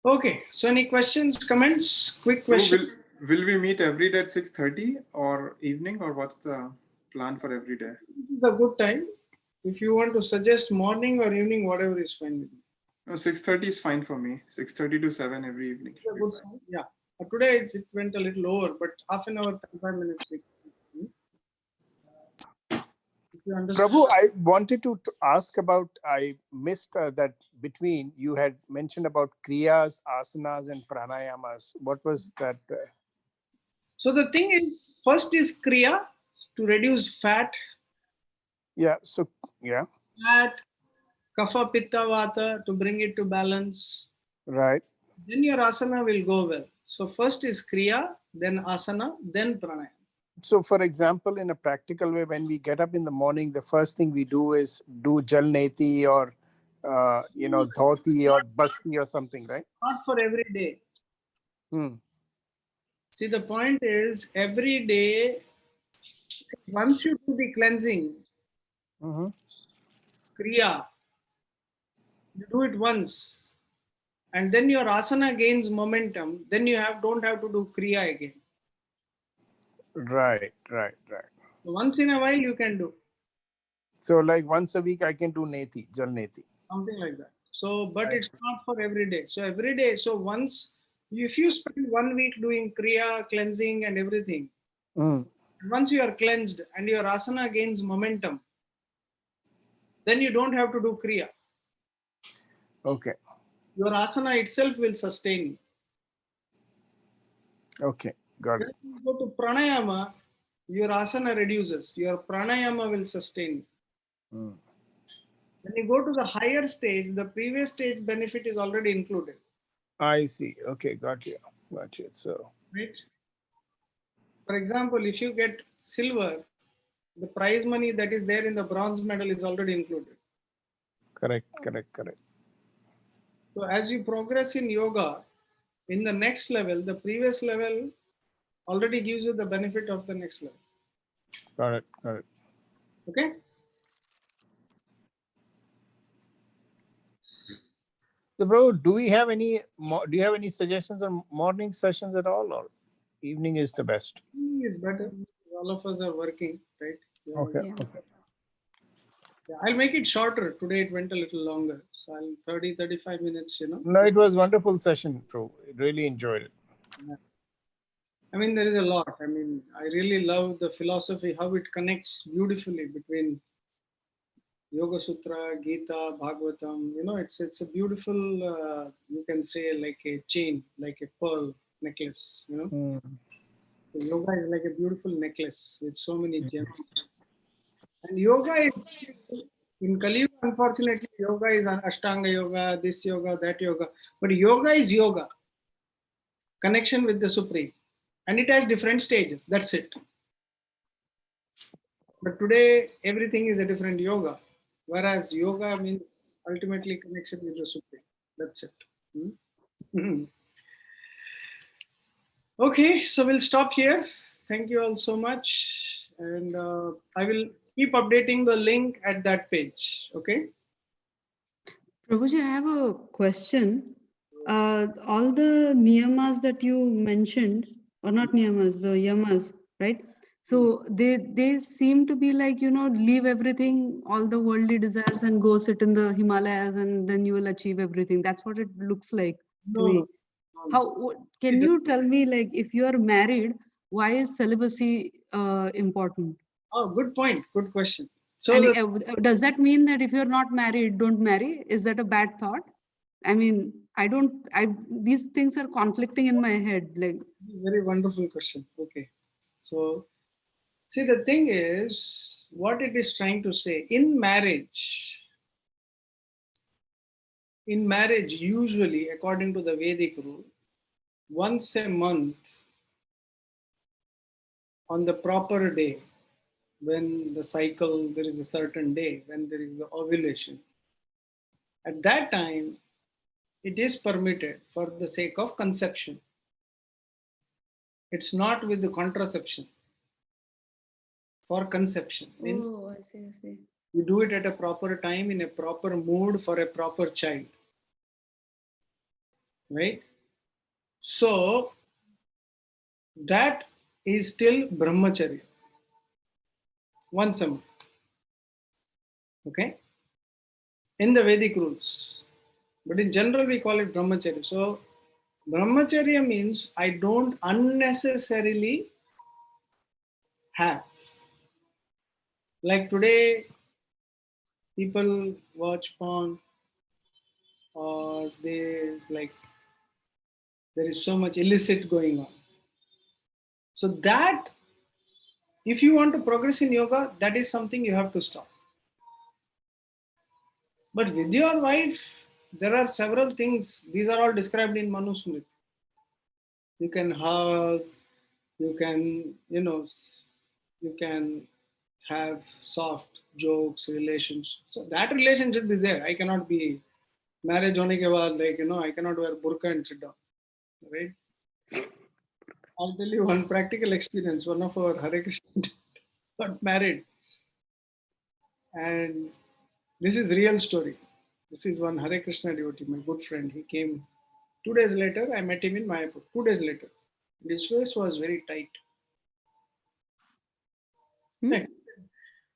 Okay. So any questions, comments? Quick question. Will we meet every day at 6:30 or evening, or what's the plan for every day? This is a good time. If you want to suggest morning or evening, whatever is fine with me. No, 6:30 is fine for me. 6:30 to 7 every evening. It's a good sign. Yeah. Today it went a little over, but half an hour, 35 minutes. If you understand. Prabhu, I wanted to ask about, I missed that between, you had mentioned about kriyas, asanas and pranayamas. What was that? So the thing is, first is kriya, to reduce fat. Yeah, so, yeah. Fat, kapha, pitta, vata, to bring it to balance. Right. Then your asana will go well. So first is kriya, then asana, then pranayama. So, for example, in a practical way, when we get up in the morning, the first thing we do is do jal neti or, dhoti or basti or something, right? Not for every day. Hmm. See, the point is every day, see, once you do the cleansing, Mm-hmm. kriya, you do it once, and then your asana gains momentum, then you don't have to do kriya again. Right. Once in a while you can do So, like once a week, I can do neti, jal neti. something like that. So, but I it's see. not for every day. So every day, so once, if you spend 1 week doing kriya, cleansing and everything, Mm. once you are cleansed and your asana gains momentum, then you don't have to do kriya. Okay. Your asana itself will sustain you. Okay. Got When it. you go to pranayama, your asana reduces, your pranayama will sustain you. Mm. When you go to the higher stage, the previous stage benefit is already included. I see. Okay. Got you. So, Right? For example, if you get silver, the prize money that is there in the bronze medal is already included. correct. So as you progress in yoga, in the next level, the previous level already gives you the benefit of the next level. Got it. Okay? So, bro, do you have any suggestions on morning sessions at all, or evening is the best? It's better. All of us are working, right? Okay. Yeah. Yeah, I'll make it shorter. Today it went a little longer. So I'll 35 minutes, No, it was wonderful session, bro. Really enjoyed it. I mean, there is a lot. I mean, I really love the philosophy, how it connects beautifully between Yoga Sutra, Gita, Bhagavatam. It's a beautiful, you can say like a chain, like a pearl necklace. Mm. So yoga is like a beautiful necklace with so many gems. And yoga is, in Kali Yuga, unfortunately, yoga is an Ashtanga yoga, this yoga, that yoga. But yoga is yoga, connection with the Supreme. And it has different stages. That's it. But today, everything is a different yoga. Whereas yoga means ultimately connection with the Supreme. That's it. Hmm? Okay, so we'll stop here. Thank you all so much. And I will keep updating the link at that page. Okay. Prabhuji, I have a question. All the niyamas that you mentioned, or not niyamas, the yamas, right? So they seem to be like, leave everything, all the worldly desires, and go sit in the Himalayas, and then you will achieve everything. That's what it looks like to No, me. no. Can you tell me, like, if you are married, why is celibacy important? Oh, good point. Good question. So And the does that mean that if you're not married, don't marry? Is that a bad thought? I mean, these things are conflicting in my head. Like, very wonderful question. Okay. So see, the thing is, what it is trying to say in marriage, usually, according to the Vedic rule, once a month on the proper day, when the cycle, there is a certain day when there is the ovulation. At that time, it is permitted for the sake of conception. It's not with the contraception. For conception means oh, I see. you do it at a proper time in a proper mood for a proper child, right? So that is still brahmacharya, once a month, okay, in the Vedic rules. But in general, we call it brahmacharya. So brahmacharya means I don't unnecessarily have. Like today, people watch porn, or they like, there is so much illicit going on. So that, if you want to progress in yoga, that is something you have to stop. But with your wife, there are several things. These are all described in Manusmriti. You can hug, you can, You can have soft jokes, relations. So that relation should be there. I cannot be marriage hone ke baad, like, I cannot wear burqa and sit down, right? I'll tell you one practical experience. One of our Hare Krishna got married, and this is real story. This is one Hare Krishna devotee, my good friend. He came 2 days later. I met him in Mayapur. 2 days later, and his face was very tight. Hmm?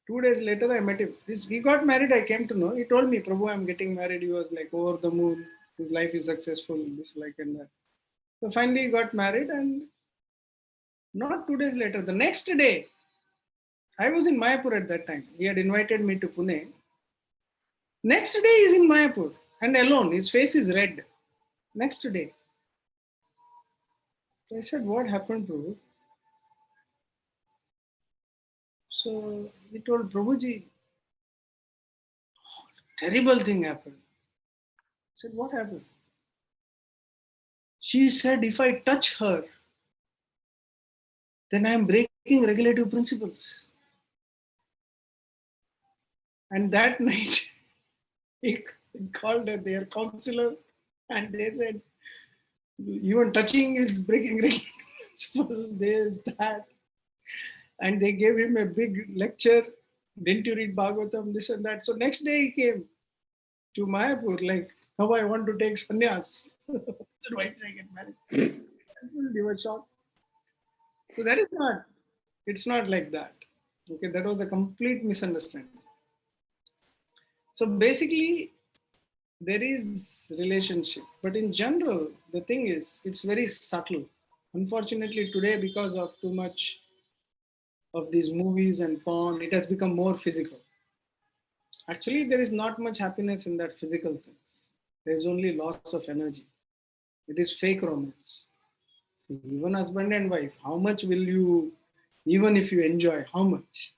2 days later, I met him. He got married. I came to know. He told me, Prabhu, I'm getting married. He was like over the moon. His life is successful. This, like, and that. So finally, he got married, and not 2 days later, the next day, I was in Mayapur at that time. He had invited me to Pune. Next day, he's in Mayapur and alone. His face is red. Next day. I said, what happened, Prabhu? So he told Prabhuji, terrible thing happened. I said, what happened? She said, if I touch her, then I am breaking regulative principles. And that night, he called their counselor and they said, even touching is breaking regulative principles, this, that. And they gave him a big lecture. Didn't you read Bhagavatam, this and that? So next day he came to Mayapur, like, now I want to take sannyas. So why did I get married? They were shocked. So that is not, it's not like that. Okay, that was a complete misunderstanding. So basically, there is relationship, but in general, the thing is, it's very subtle. Unfortunately, today, because of too much of these movies and porn, it has become more physical. Actually, there is not much happiness in that physical sense. There is only loss of energy. It is fake romance. See, even husband and wife, how much will you, even if you enjoy, how much?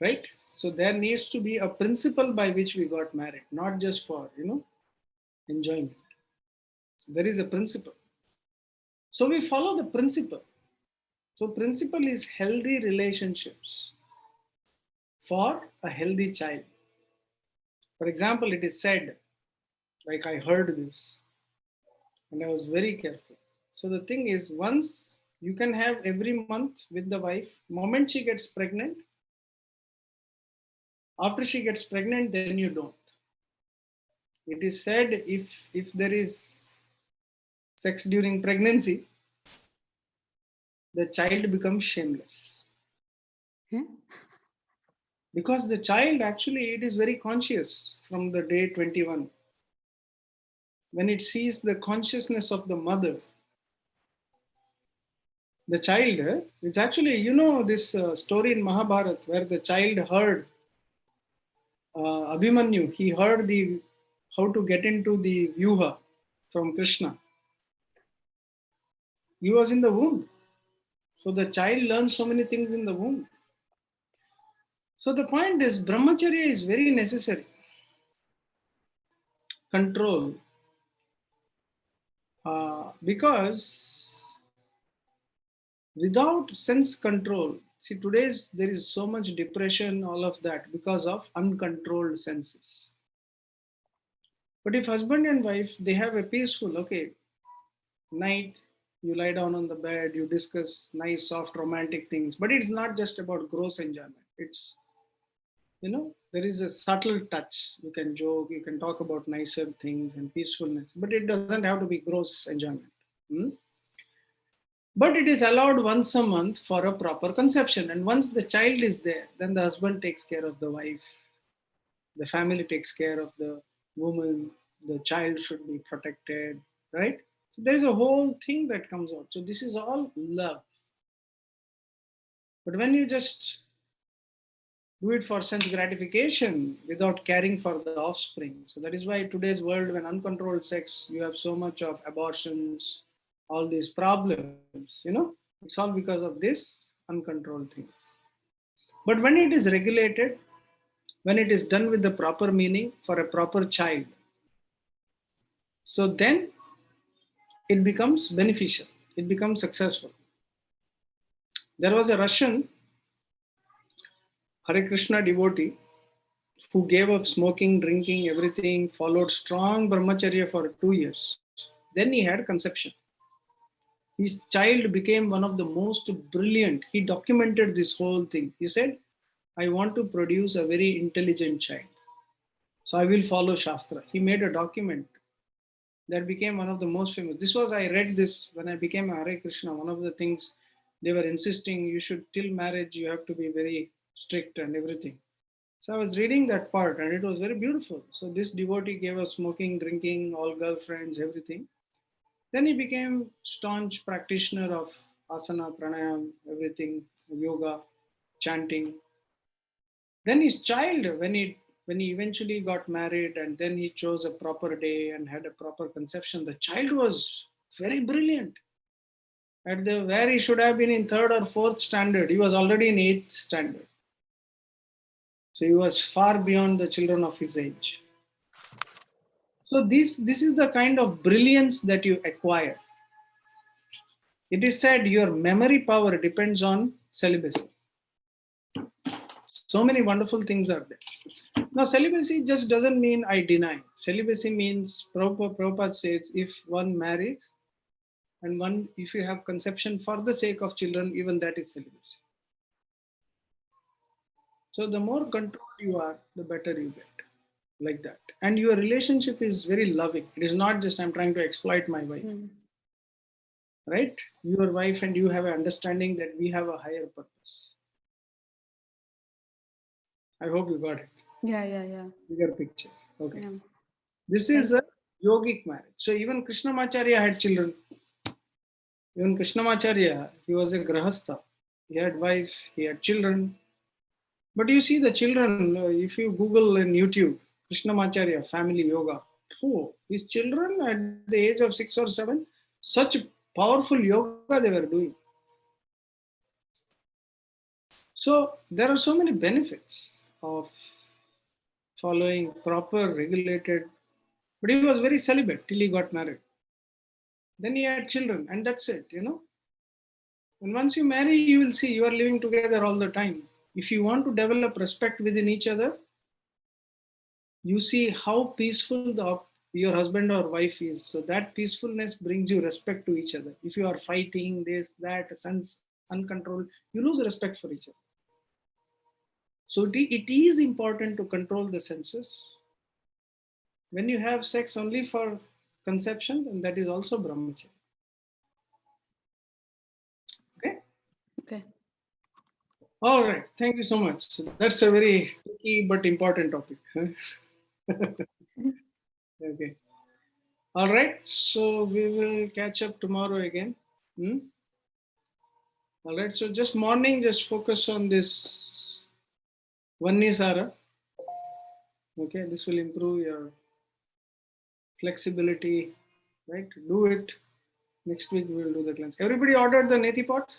Right? So there needs to be a principle by which we got married, not just for, enjoyment. So there is a principle. So we follow the principle. So principle is healthy relationships for a healthy child. For example, it is said, like I heard this, and I was very careful. So the thing is, once you can have every month with the wife, moment she gets pregnant, after she gets pregnant, then you don't. It is said if there is sex during pregnancy, the child becomes shameless. Yeah. Because the child actually, it is very conscious from the day 21. When it sees the consciousness of the mother, the child, it's actually, this story in Mahabharata where the child heard Abhimanyu, he heard how to get into the Vyuha from Krishna. He was in the womb. So the child learns so many things in the womb. So the point is, brahmacharya is very necessary. Control. Because without sense control, see, today's there is so much depression, all of that, because of uncontrolled senses. But if husband and wife, they have a peaceful, okay, night, you lie down on the bed, you discuss nice, soft, romantic things, but it's not just about gross enjoyment. It's, there is a subtle touch. You can joke, you can talk about nicer things and peacefulness, but it doesn't have to be gross enjoyment. Hmm? But it is allowed once a month for a proper conception. And once the child is there, then the husband takes care of the wife, the family takes care of the woman, the child should be protected, right? So there's a whole thing that comes out. So this is all love. But when you just do it for sense gratification without caring for the offspring, so that is why today's world, when uncontrolled sex, you have so much of abortions, all these problems, it's all because of this uncontrolled things. But when it is regulated, when it is done with the proper meaning for a proper child, so then it becomes beneficial, it becomes successful. There was a Russian Hare Krishna devotee who gave up smoking, drinking, everything, followed strong brahmacharya for 2 years. Then he had conception. His child became one of the most brilliant. He documented this whole thing. He said, I want to produce a very intelligent child. So I will follow Shastra. He made a document that became one of the most famous. This was, I read this when I became a Hare Krishna. One of the things they were insisting, you should, till marriage, you have to be very strict and everything. So I was reading that part and it was very beautiful. So this devotee gave us smoking, drinking, all girlfriends, everything. Then he became staunch practitioner of asana, pranayam, everything, yoga, chanting. Then his child, when he eventually got married and then he chose a proper day and had a proper conception, the child was very brilliant. At the where he should have been in third or fourth standard, he was already in eighth standard. So he was far beyond the children of his age. So this is the kind of brilliance that you acquire. It is said your memory power depends on celibacy. So many wonderful things are there. Now, celibacy just doesn't mean I deny. Celibacy means, Prabhupada says, if one marries and if you have conception for the sake of children, even that is celibacy. So the more controlled you are, the better you get. Like that. And your relationship is very loving. It is not just I'm trying to exploit my wife. Right? Your wife and you have an understanding that we have a higher purpose. I hope you got it. Yeah. Bigger picture. Okay. Yeah. This is a yogic marriage. So even Krishnamacharya had children. Even Krishnamacharya, he was a grahastha. He had wife, he had children. But you see the children, if you Google and YouTube, Krishnamacharya, family yoga, his children at the age of 6 or 7, such powerful yoga they were doing. So there are so many benefits of following proper regulated, but he was very celibate till he got married. Then he had children and that's it, And once you marry, you will see you are living together all the time. If you want to develop respect within each other, you see how peaceful your husband or wife is. So that peacefulness brings you respect to each other. If you are fighting, this, that, sense uncontrolled, you lose respect for each other. So it is important to control the senses. When you have sex only for conception, then that is also brahmacharya. Okay. All right. Thank you so much. So that's a very tricky but important topic. Okay. All right. So we will catch up tomorrow again. All right. So just morning, just focus on this Vannisara. Okay. This will improve your flexibility. Right. Do it. Next week we will do the cleanse. Everybody ordered the neti pot?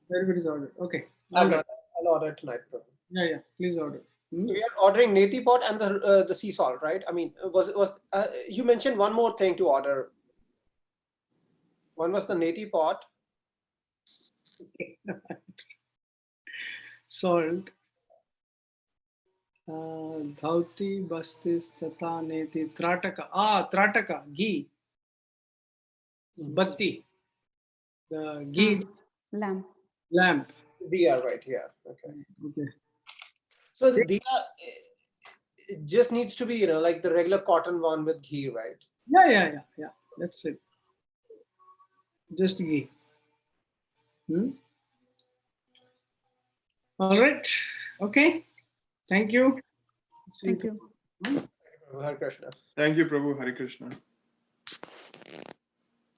Everybody's ordered. Okay. I'll order tonight, bro. Yeah. Please order. We are ordering neti pot and the sea salt, right? I mean, you mentioned one more thing to order. One was the neti pot. Salt. Dhauti, bastis, tata, neti, trataka. Trataka, ghee. Batti. The ghee. Lamp. Diya, right here. Okay. So the diya, it just needs to be, like the regular cotton one with ghee, right? Yeah. That's it. Just ghee. All right. Okay. Thank you. Thank you. Hare Krishna. Thank you, Prabhu. Hare Krishna.